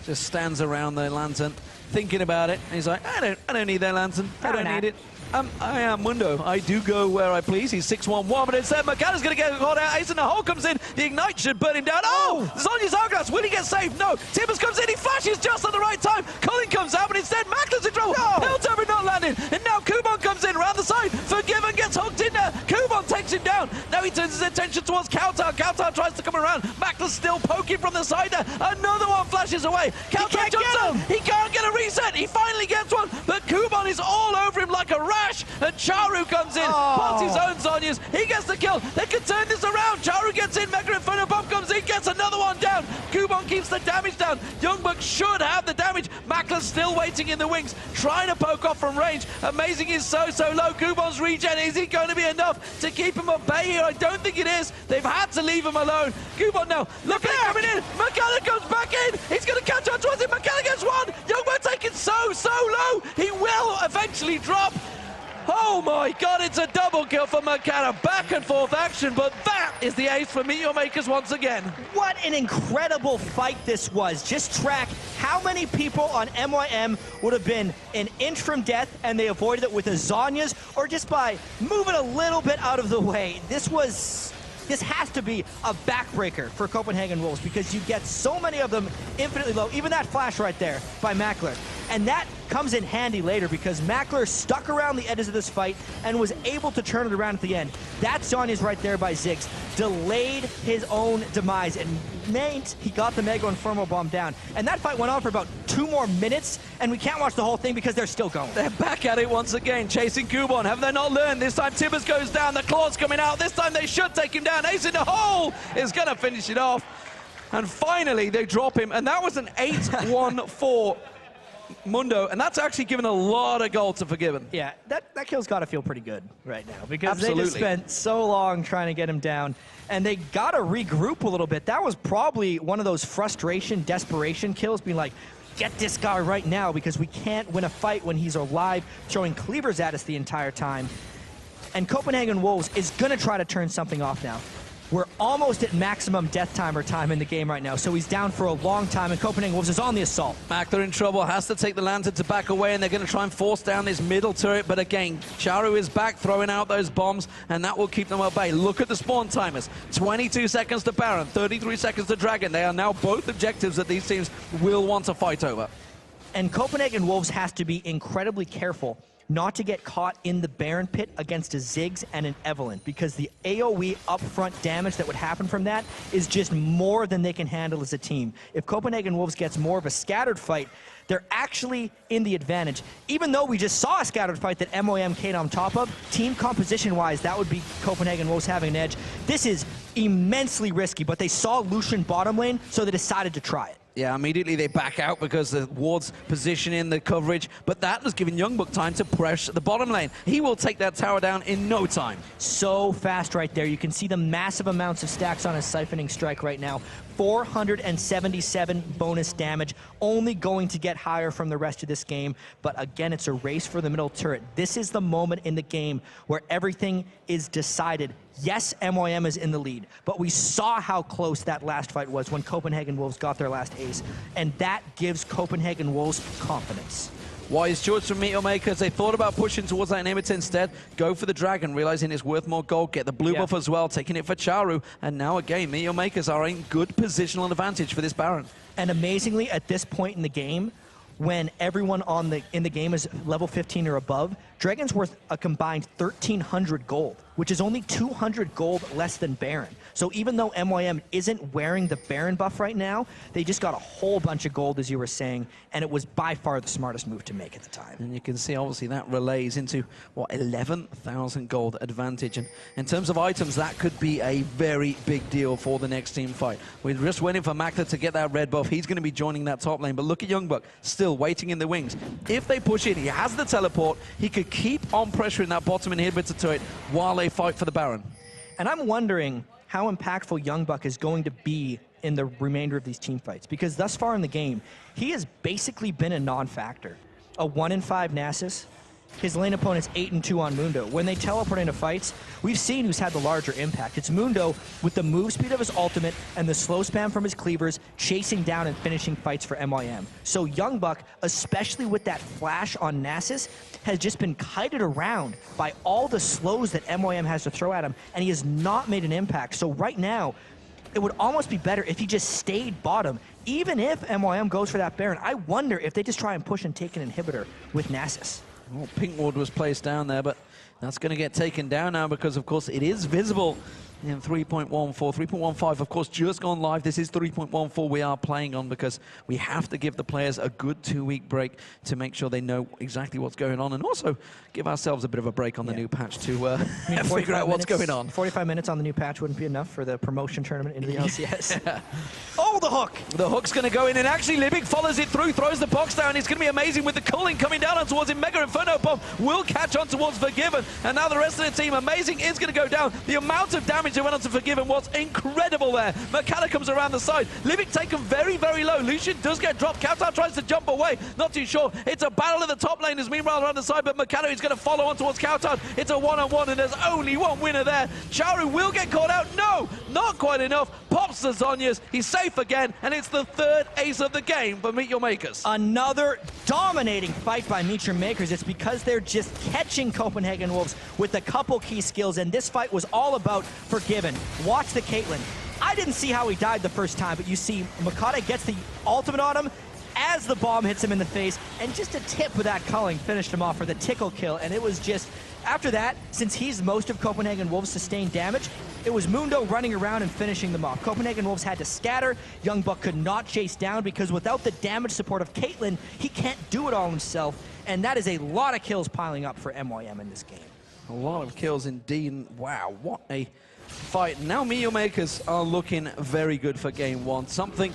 Just stands around the lantern, thinking about it. And he's like, I don't need that lantern. I don't need it. I am Mundo. I do go where I please. He's 6-1-1, but instead McCanna's going to get caught out. Ace in the hole comes in. The Ignite should burn him down. Oh! Zonya's Hourglass. Will he get saved? No. Timbers comes in. He flashes just at the right time. Colin comes out, but instead Macklin's in trouble. No. Piltover not landing. And now Kuban comes in around the side. Forgiven gets hooked in there. Kuban takes him down. Now he turns his attention towards Kautar. Kautar tries to come around. Macklin's still poking from the side there. Another one flashes away. Kautar jumps up. He can't get a reset. He finally gets one, but Kuban is all over him like a rash. And Charu comes in, pops his own Zonyas. He gets the kill. They can turn this around. Charu gets in. Mega Inferno Bomb comes in, gets another one down. Kuban keeps the damage down. Youngbuck should have the damage. Macklin's still waiting in the wings, trying to poke off from range. Amazing is so low. Kuban's regen, is he going to be enough to keep him at bay here? I don't think it is. They've had to leave him alone. Kuban now, look at him coming in. McCanna comes back in. He's going to catch on towards him. McCanna gets one. Youngbuck taking so low. He will eventually drop. Oh my God, it's a double kill for McCanna. Back and forth action, but that is the ace for MeetYourMakers once again. What an incredible fight this was. Just track how many people on MYM would have been an inch from death and they avoided it with the Zonyas or just by moving a little bit out of the way. This has to be a backbreaker for Copenhagen Wolves because you get so many of them infinitely low. Even that flash right there by Mackler. And that comes in handy later because Mackler stuck around the edges of this fight and was able to turn it around at the end. That Zonya's right there by Ziggs delayed his own demise and meant he got the Mega Inferno Bomb down. And that fight went on for about 2 more minutes, and we can't watch the whole thing because they're still going. They're back at it once again, chasing Kuban. Have they not learned? This time Tibbers goes down, the claw's coming out. This time they should take him down. Ace in the hole is going to finish it off. And finally, they drop him, and that was an 8-1-4 Mundo, and that's actually given a lot of gold to Forgiven. Yeah, that kill's got to feel pretty good right now because they just spent so long trying to get him down, and they got to regroup a little bit. That was probably one of those frustration, desperation kills, being like, get this guy right now because we can't win a fight when he's alive, throwing cleavers at us the entire time. And Copenhagen Wolves is going to try to turn something off now. We're almost at maximum death timer time in the game right now, so he's down for a long time, and Copenhagen Wolves is on the assault. Mackler in trouble, has to take the lantern to back away, and they're going to try and force down this middle turret, but again, Charu is back throwing out those bombs, and that will keep them at bay. Look at the spawn timers. 22 seconds to Baron, 33 seconds to Dragon. They are now both objectives that these teams will want to fight over. And Copenhagen Wolves has to be incredibly careful not to get caught in the Baron pit against a Ziggs and an Evelyn, because the AoE upfront damage that would happen from that is just more than they can handle as a team. If Copenhagen Wolves gets more of a scattered fight, they're actually in the advantage. Even though we just saw a scattered fight that MOM came on top of, team composition-wise, that would be Copenhagen Wolves having an edge. This is immensely risky, but they saw Lucian bottom lane, so they decided to try it. Yeah, immediately they back out because the ward's positioning the coverage, but that was giving Youngbuck time to press the bottom lane. He will take that tower down in no time. So fast right there. You can see the massive amounts of stacks on his siphoning strike right now. 477 bonus damage, only going to get higher from the rest of this game. But again, it's a race for the middle turret. This is the moment in the game where everything is decided. Yes, MYM is in the lead, but we saw how close that last fight was when Copenhagen Wolves got their last ace, and that gives Copenhagen Wolves confidence. Wise choice from MeetYourMakers. They thought about pushing towards that inhibitor instead. Go for the Dragon, realizing it's worth more gold. Get the blue buff as well, taking it for Charu. And now again, MeetYourMakers are in good positional advantage for this Baron. And amazingly, at this point in the game, when everyone in the game is level 15 or above, Dragon's worth a combined 1,300 gold, which is only 200 gold less than Baron. So even though MYM isn't wearing the Baron buff right now, they just got a whole bunch of gold, as you were saying, and it was by far the smartest move to make at the time. And you can see, obviously, that relays into, what, 11,000 gold advantage. And in terms of items, that could be a very big deal for the next team fight. We're just waiting for Mackler to get that red buff. He's going to be joining that top lane. But look at Youngbuck, still waiting in the wings. If they push in, he has the teleport. He could keep on pressuring that bottom inhibitor turret while they fight for the Baron. And I'm wondering how impactful Youngbuck is going to be in the remainder of these team fights, because thus far in the game, he has basically been a non-factor. A 1 in 5 Nasus, his lane opponent's 8-2 on Mundo. When they teleport into fights, we've seen who's had the larger impact. It's Mundo with the move speed of his ultimate and the slow spam from his cleavers, chasing down and finishing fights for MYM. So Youngbuck, especially with that flash on Nasus, has just been kited around by all the slows that MYM has to throw at him, and he has not made an impact. So right now, it would almost be better if he just stayed bottom. Even if MYM goes for that Baron, I wonder if they just try and push and take an inhibitor with Nasus. Well, Pink Ward was placed down there, but that's going to get taken down now because, of course, it is visible in 3.14. 3.15, of course, just gone live. This is 3.14 we are playing on because we have to give the players a good 2-week break to make sure they know exactly what's going on and also give ourselves a bit of a break on the new patch to figure out what's going on. 45 minutes on the new patch wouldn't be enough for the promotion tournament into the LCS. Oh, the hook! The hook's going to go in, and actually Libic follows it through, throws the box down. It's going to be amazing with the cooling coming down on towards him. Mega Inferno Bomb will catch on towards Forgiven, and now the rest of the team, amazing, is going to go down. The amount of damage that went on to Forgiven was incredible there. Makata comes around the side. Libic taken very, very low. Lucian does get dropped. Kautar tries to jump away. Not too sure. It's a battle in the top lane as meanwhile around the side, but Makata is going to follow on towards Kautar. It's a one-on-one, and there's only one winner there. Charu will get caught out. No, not quite enough. Pops the Zhonya's. He's safe again, and it's the third ace of the game for MeetYourMakers. Another dominating fight by MeetYourMakers. It's because they're just catching Copenhagen Wolves with a couple key skills, and this fight was all about Forgiven. Watch the Caitlyn. I didn't see how he died the first time, but you see Makata gets the ultimate on him as the bomb hits him in the face, and just a tip with that culling finished him off for the tickle kill, and it was just, after that, since he's most of Copenhagen Wolves' sustained damage, it was Mundo running around and finishing them off. Copenhagen Wolves had to scatter. Youngbuck could not chase down because without the damage support of Caitlyn, he can't do it all himself, and that is a lot of kills piling up for MYM in this game. A lot of kills indeed, and wow, what a fight. Now MeetYourMakers are looking very good for game one. Something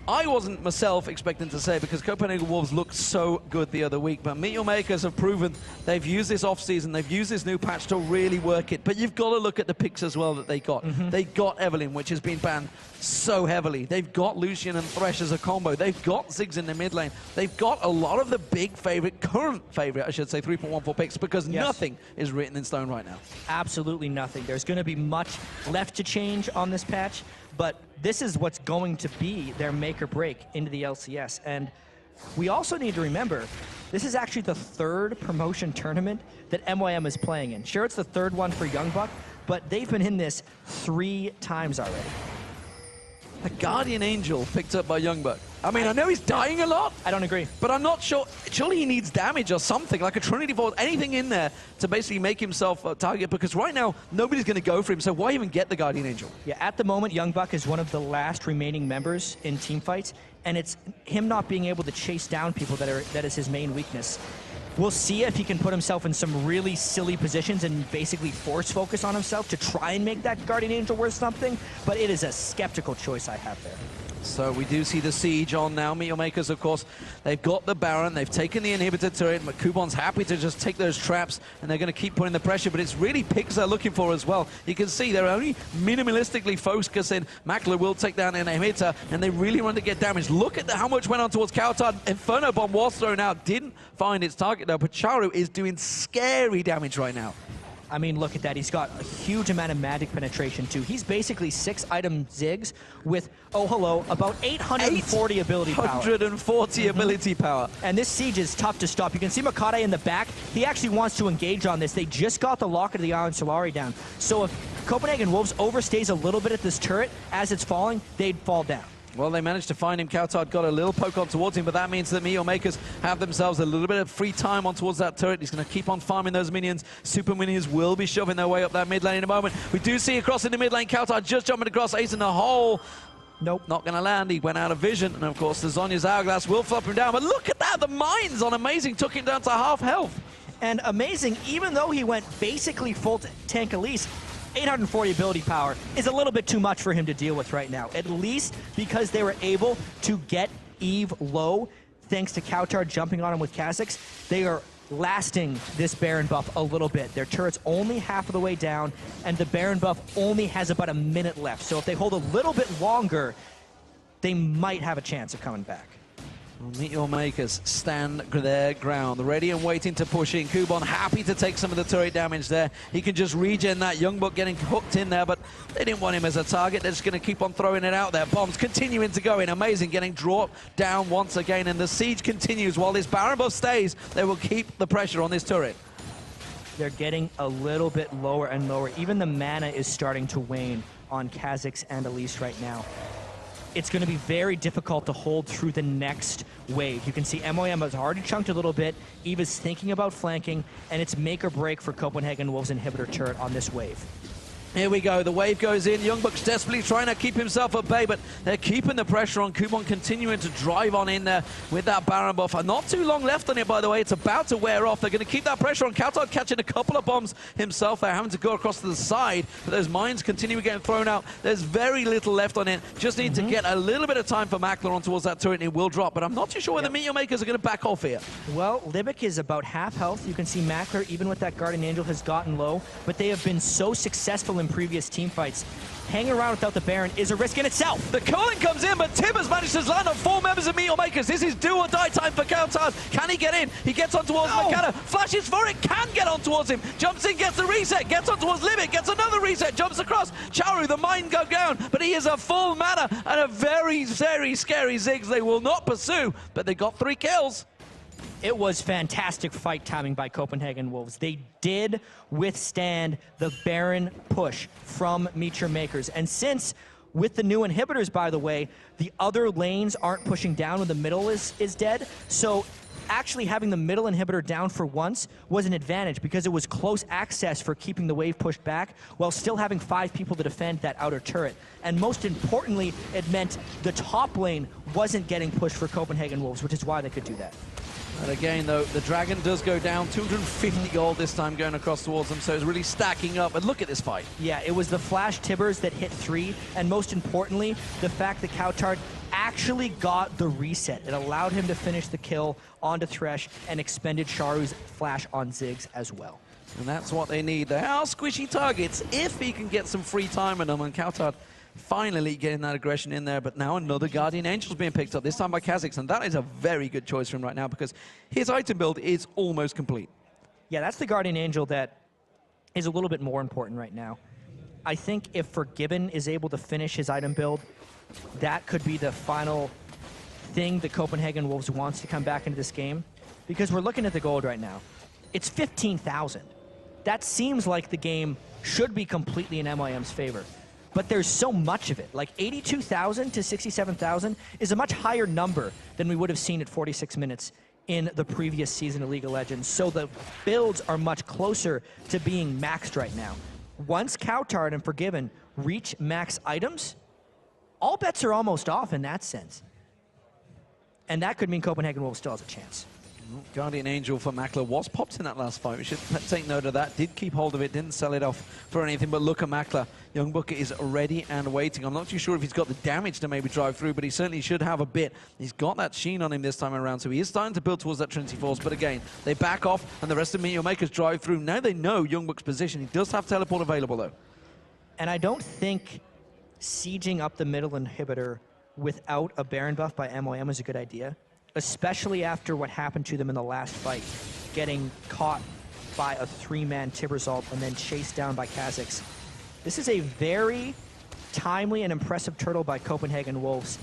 I wasn't myself expecting to say because Copenhagen Wolves looked so good the other week, but MeetYourMakers have proven they've used this off-season, they've used this new patch to really work it. But you've got to look at the picks as well that they got. They got Evelyn, which has been banned so heavily. They've got Lucian and Thresh as a combo. They've got Ziggs in the mid lane. They've got a lot of the big favorite, current favorite, I should say, 3.14 picks because nothing is written in stone right now. Absolutely nothing. There's going to be much left to change on this patch, but this is what's going to be their make or break into the LCS. And we also need to remember, this is actually the third promotion tournament that MYM is playing in. Sure, it's the third one for Youngbuck, but they've been in this 3 times already. A Guardian Angel picked up by Youngbuck. I mean, I know he's dying a lot. I don't agree. But I'm not sure. Surely he needs damage or something, like a Trinity Force, anything in there to basically make himself a target, because right now, nobody's going to go for him, so why even get the Guardian Angel? Yeah, at the moment, Youngbuck is one of the last remaining members in team fights, and it's him not being able to chase down people that is his main weakness. We'll see if he can put himself in some really silly positions and basically force focus on himself to try and make that Guardian Angel worth something, but it is a skeptical choice I have there. So we do see the siege on now. MeetYourMakers, of course, they've got the Baron, they've taken the inhibitor turret, but Kubon's happy to just take those traps, and they're going to keep putting the pressure, but it's really picks they're looking for as well. You can see they're only minimalistically focusing. Makler will take down an inhibitor, and they really want to get damage. Look at how much went on towards Kautar. Inferno Bomb was thrown out, didn't find its target though, but Charu is doing scary damage right now. I mean, look at that. He's got a huge amount of magic penetration, too. He's basically 6-item Ziggs with, oh, hello, about 840 ability power. 840 ability power. And this siege is tough to stop. You can see Makata in the back. He actually wants to engage on this. They just got the Locket of the Iron Solari down. So if Copenhagen Wolves overstays a little bit at this turret as it's falling, they'd fall down. Well, they managed to find him. Kautar got a little poke on towards him, but that means that MeetYourMakers have themselves a little bit of free time on towards that turret. He's going to keep on farming those minions. Super minions will be shoving their way up that mid lane in a moment. We do see across in the mid lane, Kautar just jumping across, ace in the hole. Nope, not going to land. He went out of vision. And, of course, the Zhonya's Hourglass will flop him down. But look at that. The mines on Amazing took him down to half health. And Amazing, even though he went basically full tank Elise, 840 ability power is a little bit too much for him to deal with right now, at least because they were able to get Eve low thanks to Kautar jumping on him with Kha'Zix. They are lasting this Baron buff a little bit. Their turret's only half of the way down, and the Baron buff only has about a minute left. So if they hold a little bit longer, they might have a chance of coming back. MeetYourMakers stand their ground, ready and waiting to push in. Kubon happy to take some of the turret damage there. He can just regen that. Youngbuck getting hooked in there, but they didn't want him as a target. They're just going to keep on throwing it out there. Bombs continuing to go in. Amazing, getting dropped down once again, and the siege continues. While this Baron buff stays, they will keep the pressure on this turret. They're getting a little bit lower and lower. Even the mana is starting to wane on Kha'Zix and Elise right now. It's going to be very difficult to hold through the next wave. You can see MOM has already chunked a little bit. Eva's thinking about flanking, and it's make or break for Copenhagen Wolves inhibitor turret on this wave. Here we go, the wave goes in. Youngbuck's desperately trying to keep himself at bay, but they're keeping the pressure on. Kubon continuing to drive on in there with that Baron buff. And not too long left on it, by the way. It's about to wear off. They're going to keep that pressure on. Kautar catching a couple of bombs himself. They're having to go across to the side, but those mines continue getting thrown out. There's very little left on it. Just need to get a little bit of time for Makler on towards that turret, and it will drop. But I'm not too sure whether MeetYourMakers are going to back off here. Well, Libic is about half health. You can see Makler, even with that Guardian Angel, has gotten low, but they have been so successful in previous team fights. Hanging around without the Baron is a risk in itself. The calling comes in, but Tibbers manages to land on 4 members of MeetYourMakers. This is do or die time for Kautar. Can he get in? He gets on towards McKenna, flashes for it, can get on towards him, jumps in, gets the reset, gets on towards Libic, gets another reset, jumps across. Charu, the mine go down, but he is a full mana and a very, very scary Ziggs they will not pursue, but they got 3 kills. It was fantastic fight timing by Copenhagen Wolves. They did withstand the Baron push from MeetYourMakers. And since, with the new inhibitors, by the way, the other lanes aren't pushing down when the middle is dead, so actually having the middle inhibitor down for once was an advantage because it was close access for keeping the wave pushed back while still having 5 people to defend that outer turret. And most importantly, it meant the top lane wasn't getting pushed for Copenhagen Wolves, which is why they could do that. But again, though, the Dragon does go down, 250 gold this time going across towards them, so it's really stacking up. And look at this fight. Yeah, it was the Flash Tibbers that hit 3, and most importantly, the fact that Kautar actually got the reset. It allowed him to finish the kill onto Thresh and expended Charu's flash on Ziggs as well. And that's what they need. They are squishy targets if he can get some free time in them, and Kautar finally getting that aggression in there, but now another Guardian Angel's being picked up, this time by Kha'Zix, and that is a very good choice for him right now because his item build is almost complete. Yeah, that's the Guardian Angel that is a little bit more important right now. I think if Forgiven is able to finish his item build, that could be the final thing that Copenhagen Wolves wants to come back into this game, because we're looking at the gold right now. It's 15,000. That seems like the game should be completely in MIM's favor. But there's so much of it. Like 82,000 to 67,000 is a much higher number than we would have seen at 46 minutes in the previous season of League of Legends. So the builds are much closer to being maxed right now. Once Kautar and Forgiven reach max items, all bets are almost off in that sense. And that could mean Copenhagen Wolves still has a chance. Guardian Angel for Makler was popped in that last fight. We should take note of that. Did keep hold of it, didn't sell it off for anything, but look at Makler. Youngbuck is ready and waiting. I'm not too sure if he's got the damage to maybe drive through, but he certainly should have a bit. He's got that sheen on him this time around, so he is starting to build towards that Trinity Force, but again, they back off, and the rest of MeetYourMakers drive through. Now they know Youngbuck's position. He does have teleport available, though. And I don't think sieging up the middle inhibitor without a Baron buff by MOM is a good idea, especially after what happened to them in the last fight, getting caught by a 3-man Tibersalt and then chased down by Kha'Zix. This is a very timely and impressive turtle by Copenhagen Wolves.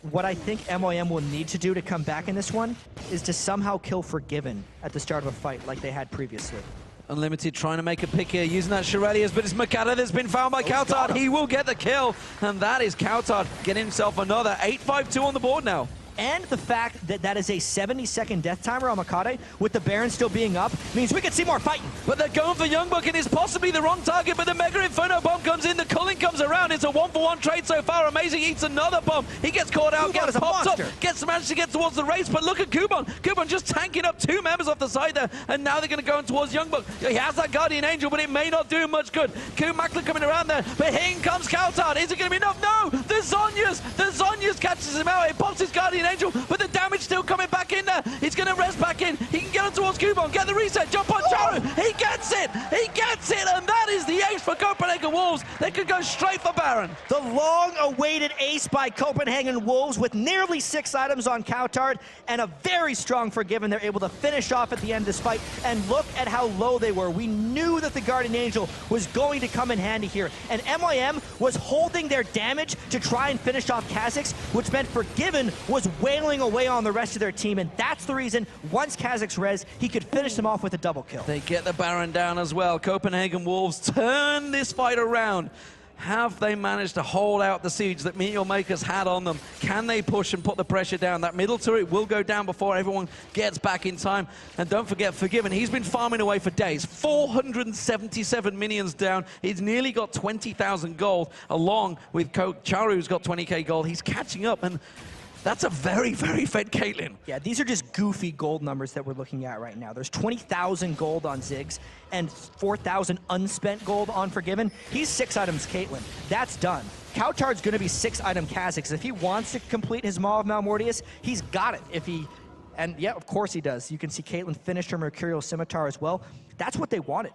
What I think MOM will need to do to come back in this one is to somehow kill Forgiven at the start of a fight like they had previously. Unlimited trying to make a pick here, using that Shirelius, but it's Makata that's been found by Kautar. He will get the kill, and that is Kautar getting himself another 8-5-2 on the board now. And the fact that that is a 70-second death timer on Makade, with the Baron still being up, means we could see more fighting. But they're going for Youngbuck, and it's possibly the wrong target, but the Mega Inferno bomb comes in, the culling comes around, it's a 1-for-1 trade so far. Amazing eats another bomb, he gets caught out, gets popped up, gets managed to get towards the race, but look at Kubon. Kubon just tanking up 2 members off the side there, and now they're going to go in towards Youngbuck. He has that Guardian Angel, but it may not do him much good. Makler coming around there, but in comes Kautar. Is it going to be enough? No! The Zhonya's catches him out, it pops his Guardian Angel, but the damage still coming back in there. He's going to rest back in. He can get on towards Kubon, get the reset, jump on Charu. He gets it, and that is the ace for Copenhagen Wolves. Wolves. They could go straight for Baron. The long-awaited ace by Copenhagen Wolves with nearly 6 items on Coutard and a very strong Forgiven. They're able to finish off at the end of this fight, and look at how low they were. We knew that the Guardian Angel was going to come in handy here, and MYM was holding their damage to try and finish off Kha'Zix, which meant Forgiven was wailing away on the rest of their team, and that's the reason once Kha'Zix res, he could finish them off with a double kill. They get the Baron down as well. Copenhagen Wolves turn this fight around. Have they managed to hold out the siege that MeetYourMakers had on them? Can they push and put the pressure down? That middle turret will go down before everyone gets back in time. And don't forget Forgiven, he's been farming away for days. 477 minions down. He's nearly got 20,000 gold, along with Charu, who's got 20k gold. He's catching up, and that's a very, very fed Caitlyn. Yeah, these are just goofy gold numbers that we're looking at right now. There's 20,000 gold on Ziggs and 4,000 unspent gold on Forgiven. He's 6 items Caitlyn. That's done. Coutard's going to be 6 item Kha'Zix. If he wants to complete his Maw of Malmortius, he's got it. And yeah, of course he does. You can see Caitlyn finish her Mercurial Scimitar as well. That's what they wanted.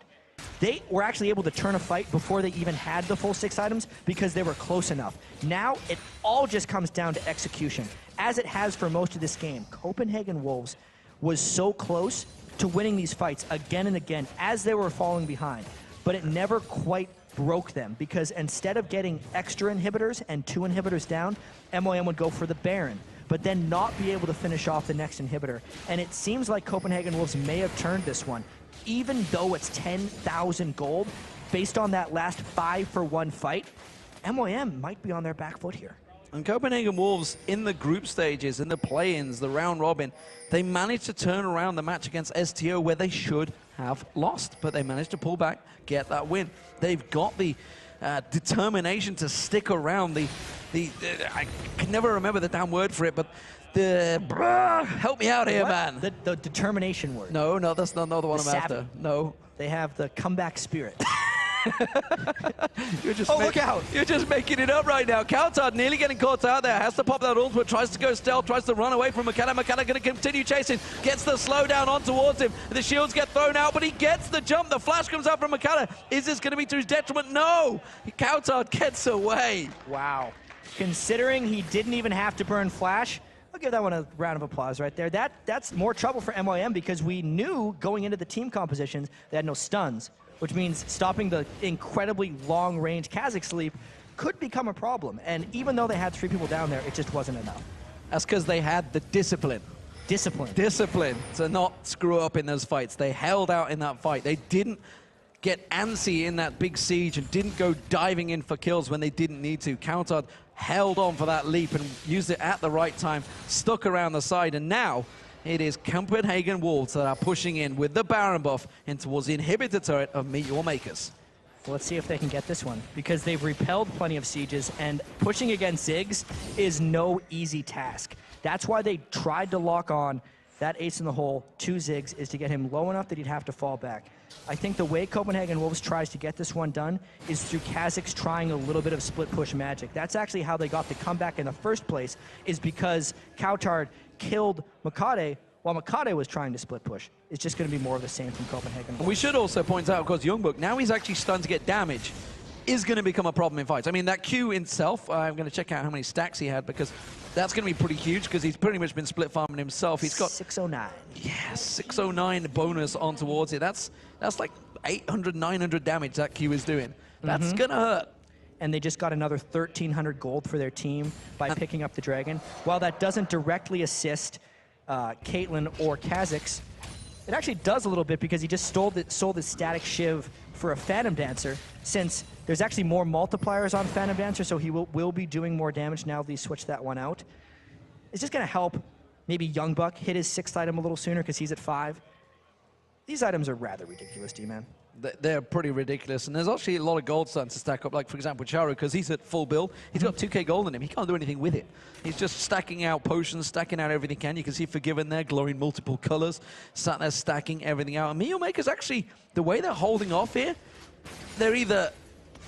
They were actually able to turn a fight before they even had the full 6 items because they were close enough. Now it all just comes down to execution, as it has for most of this game. Copenhagen Wolves was so close to winning these fights again and again as they were falling behind, but it never quite broke them because instead of getting extra inhibitors and 2 inhibitors down, MYM would go for the Baron, but then not be able to finish off the next inhibitor. And it seems like Copenhagen Wolves may have turned this one. Even though it's 10,000 gold, based on that last 5-for-1 fight, MYM might be on their back foot here. And Copenhagen Wolves, in the group stages, in the play-ins, the round robin, they managed to turn around the match against STO where they should have lost, but they managed to pull back, get that win. They've got the determination to stick around. I can never remember the damn word for it, but help me out here, what? man. The determination word. No, that's not the one I'm savvy. after. No. They have the comeback spirit. Look out. You're just making it up right now. Coutard nearly getting caught out there. Has to pop that ultimate, tries to go stealth, tries to run away from McKenna. McKenna going to continue chasing. Gets the slowdown on towards him. The shields get thrown out, but he gets the jump. The flash comes out from McKenna. Is this going to be to his detriment? No. Coutard gets away. Wow. Considering he didn't even have to burn flash, I'll give that one a round of applause right there. That's more trouble for MYM because we knew going into the team compositions they had no stuns, which means stopping the incredibly long-range Kha'Zix sleep could become a problem. And even though they had 3 people down there, it just wasn't enough. That's because they had the discipline. Discipline to not screw up in those fights. They held out in that fight. They didn't get antsy in that big siege and didn't go diving in for kills when they didn't need to. Coutard held on for that leap and used it at the right time, stuck around the side, and now it is Copenhagen Wolves that are pushing in with the Baron buff in towards the inhibitor turret of MeetYourMakers. Well, let's see if they can get this one, because they've repelled plenty of sieges, and pushing against Ziggs is no easy task. That's why they tried to lock on that ace in the hole to Ziggs, is to get him low enough that he'd have to fall back. I think the way Copenhagen Wolves tries to get this one done is through Kha'Zix trying a little bit of split push magic. That's actually how they got the comeback in the first place, is because Coutard killed Makade while Makade was trying to split push. It's just going to be more of the same from Copenhagen. We should also point out, of course, Youngbook, now he's actually starting to get damage, is going to become a problem in fights. I mean, that Q itself, I'm going to check out how many stacks he had, because that's going to be pretty huge, because he's pretty much been split farming himself. He's got 609. Yeah, 609 bonus on towards it. That's like 800, 900 damage that Q is doing. That's going to hurt. And they just got another 1,300 gold for their team by picking up the Dragon. While that doesn't directly assist Caitlyn or Kha'Zix, it actually does a little bit, because he just sold the Static Shiv for a Phantom Dancer, since there's actually more multipliers on Phantom Dancer, so he will be doing more damage now that he switched that one out. It's just going to help maybe Youngbuck hit his 6th item a little sooner, because he's at 5. These items are rather ridiculous, D-Man. They're pretty ridiculous, and there's actually a lot of gold starting to stack up, like, for example, Charu, because he's at full build. He's got 2k gold in him. He can't do anything with it. He's just stacking out potions, stacking out everything he can. You can see Forgiven there, glowing multiple colors, sat there stacking everything out. And MeetYourMakers, actually, the way they're holding off here, they're either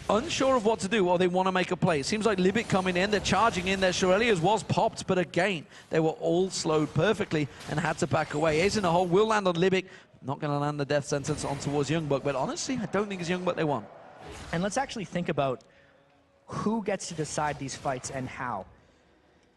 unsure of what to do or they want to make a play. It seems like Libic coming in, they're charging in, their Shurelias was popped, but again, they were all slowed perfectly and had to back away. Ace in the hole will land on Libic. Not going to land the death sentence on towards Youngbuck, but honestly, I don't think it's Youngbuck they want. And let's actually think about who gets to decide these fights and how.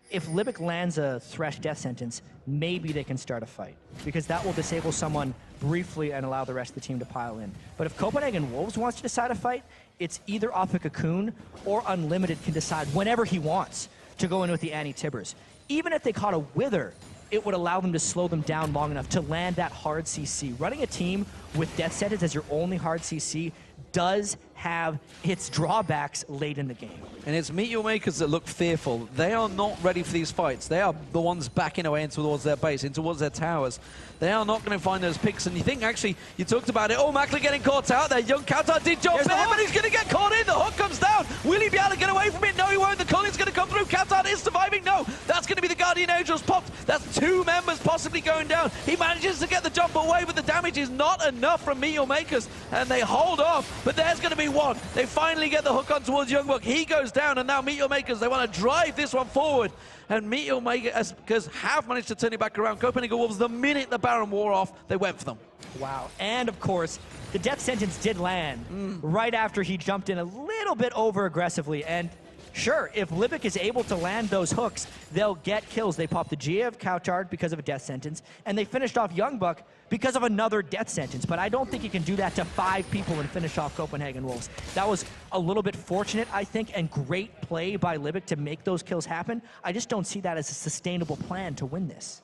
If Libic lands a Thresh death sentence, maybe they can start a fight, because that will disable someone briefly and allow the rest of the team to pile in. But if Copenhagen Wolves wants to decide a fight, it's either off a Cocoon or Unlimited can decide whenever he wants to go in with the anti-Tibbers. Even if they caught a Wither, it would allow them to slow them down long enough to land that hard CC. Running a team with death sentence as your only hard CC does have its drawbacks late in the game. And it's MeetYourMakers that look fearful. They are not ready for these fights. They are the ones backing away in towards their base, in towards their towers. They are not going to find those picks. And you think, actually, you talked about it. Oh, Mackler getting caught out there. Young Kautar did jump there, but he's going to get caught in. The hook comes down. Will he be able to get away from it? No, he won't. The Culling's going to come through. Kautar is surviving. No, that's going to be the Guardian Angels popped. That's 2 members possibly going down. He manages to get the jump away, but the damage is not enough from MeetYourMakers, and they hold off. But there's going to be one. They finally get the hook on towards Youngbuck. He goes down, and now MeetYourMakers, they want to drive this one forward. And MeetYourMakers have managed to turn it back around. Copenhagen Wolves, the minute the Baron wore off, they went for them. Wow. And, of course, the death sentence did land right after he jumped in a little bit over-aggressively. And sure, if Libic is able to land those hooks, they'll get kills. They popped the Gia of Kautar because of a death sentence, and they finished off Youngbuck because of another death sentence. But I don't think you can do that to 5 people and finish off Copenhagen Wolves. That was a little bit fortunate, I think, and great play by Libic to make those kills happen. I just don't see that as a sustainable plan to win this.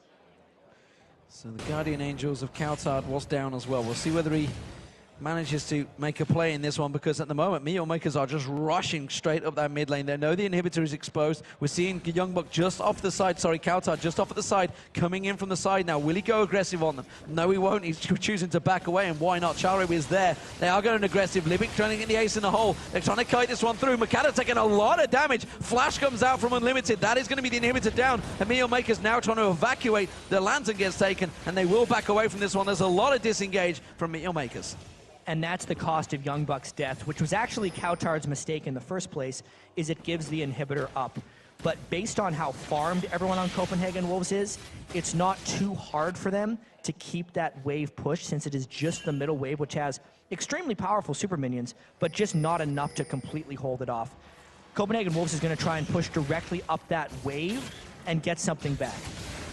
So the Guardian Angels of Kautar was down as well. We'll see whether he manages to make a play in this one, because at the moment MeetYourMakers are just rushing straight up that mid lane. They know the inhibitor is exposed. We're seeing Youngbuck just off the side, sorry, Kautar just off at the side, coming in from the side now. Will he go aggressive on them? No, he won't. He's choosing to back away, and why not? Chalrib is there. They are going aggressive. Libic trying to get the ace in the hole. They're trying to kite this one through. Makata taking a lot of damage. Flash comes out from Unlimited. That is going to be the inhibitor down, and MeetYourMakers now trying to evacuate. The lantern gets taken, and they will back away from this one. There's a lot of disengage from MeetYourMakers. And that's the cost of Youngbuck's death, which was actually Kautar's mistake in the first place, is it gives the inhibitor up. But based on how farmed everyone on Copenhagen Wolves is, it's not too hard for them to keep that wave push, since it is just the middle wave, which has extremely powerful super minions, but just not enough to completely hold it off. Copenhagen Wolves is going to try and push directly up that wave and get something back.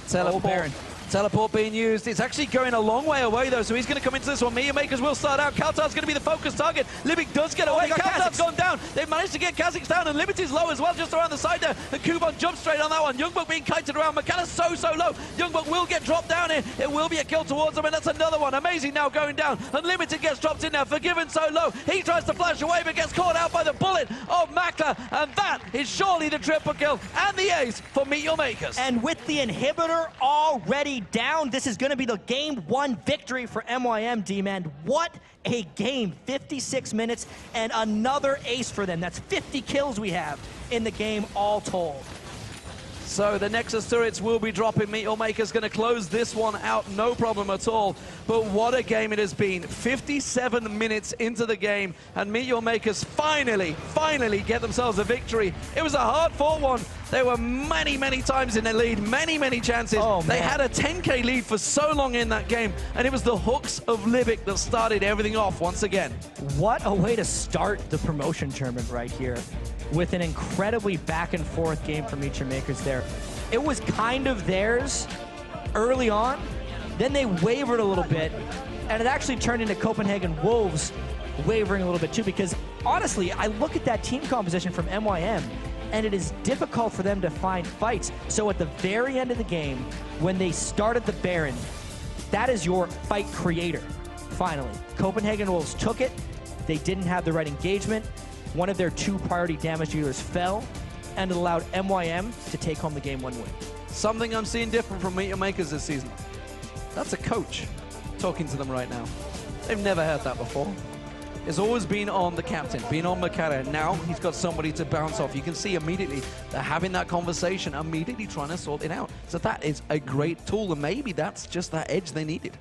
Teleport. Teleport being used. It's actually going a long way away, though, so he's going to come into this one. MeetYourMakers will start out. Kautar's going to be the focus target. Libic does get away. Kautar's gone down. They've managed to get Kha'Zix down, and Libic is low as well, just around the side there. And Kuban jumps straight on that one. Youngbuck being kited around. Makana's so low. Youngbuck will get dropped down here. It will be a kill towards him, and that's another one. Amazing now going down. Unlimited gets dropped in there. Forgiven so low. He tries to flash away, but gets caught out by the bullet of Mackler, and that is surely the triple kill and the ace for MeetYourMakers. And with the inhibitor already down, this is going to be the game 1 victory for MYM, D-Man. What a game. 56 minutes and another ace for them. That's 50 kills we have in the game all told. So the Nexus turrets will be dropping. MeetYourMakers going to close this one out, no problem at all. But what a game it has been. 57 minutes into the game, and MeetYourMakers finally get themselves a victory. It was a hard-fought one. They were many times in the lead, many chances. They had a 10k lead for so long in that game, and it was the hooks of Libic that started everything off once again. What a way to start the promotion tournament right here, with an incredibly back-and-forth game from MeetYourMakers there. It was kind of theirs early on, then they wavered a little bit, and it actually turned into Copenhagen Wolves wavering a little bit too, because honestly, I look at that team composition from MYM, and it is difficult for them to find fights. So at the very end of the game, when they started the Baron, that is your fight creator, finally. Copenhagen Wolves took it, they didn't have the right engagement, one of their 2 priority damage dealers fell, and it allowed MYM to take home the game 1 win. Something I'm seeing different from MeetYourMakers this season. That's a coach talking to them right now. They've never heard that before. It's always been on the captain, been on Makata. Now he's got somebody to bounce off. You can see immediately they're having that conversation, immediately trying to sort it out. So that is a great tool, and maybe that's just that edge they needed.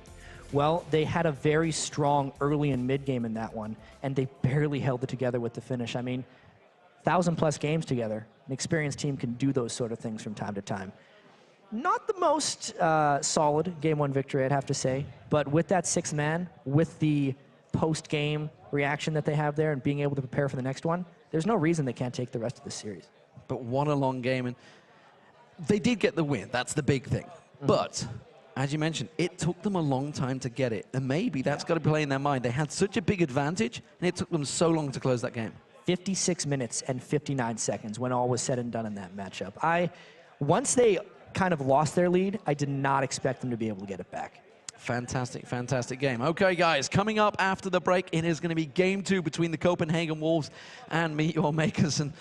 Well, they had a very strong early and mid game in that one, and they barely held it together with the finish. I mean, 1,000+ games together. An experienced team can do those sort of things from time to time. Not the most solid game 1 victory, I'd have to say, but with that 6-man, with the post-game, reaction that they have there and being able to prepare for the next one, there's no reason they can't take the rest of the series. But what a long game. And they did get the win. That's the big thing. But as you mentioned, it took them a long time to get it. And maybe that's got to play in their mind. They had such a big advantage, and it took them so long to close that game. 56 minutes and 59 seconds when all was said and done in that matchup. Once they kind of lost their lead, I did not expect them to be able to get it back. Fantastic, fantastic game. Okay, guys, coming up after the break, it is going to be game 2 between the Copenhagen Wolves and MeetYourMakers. And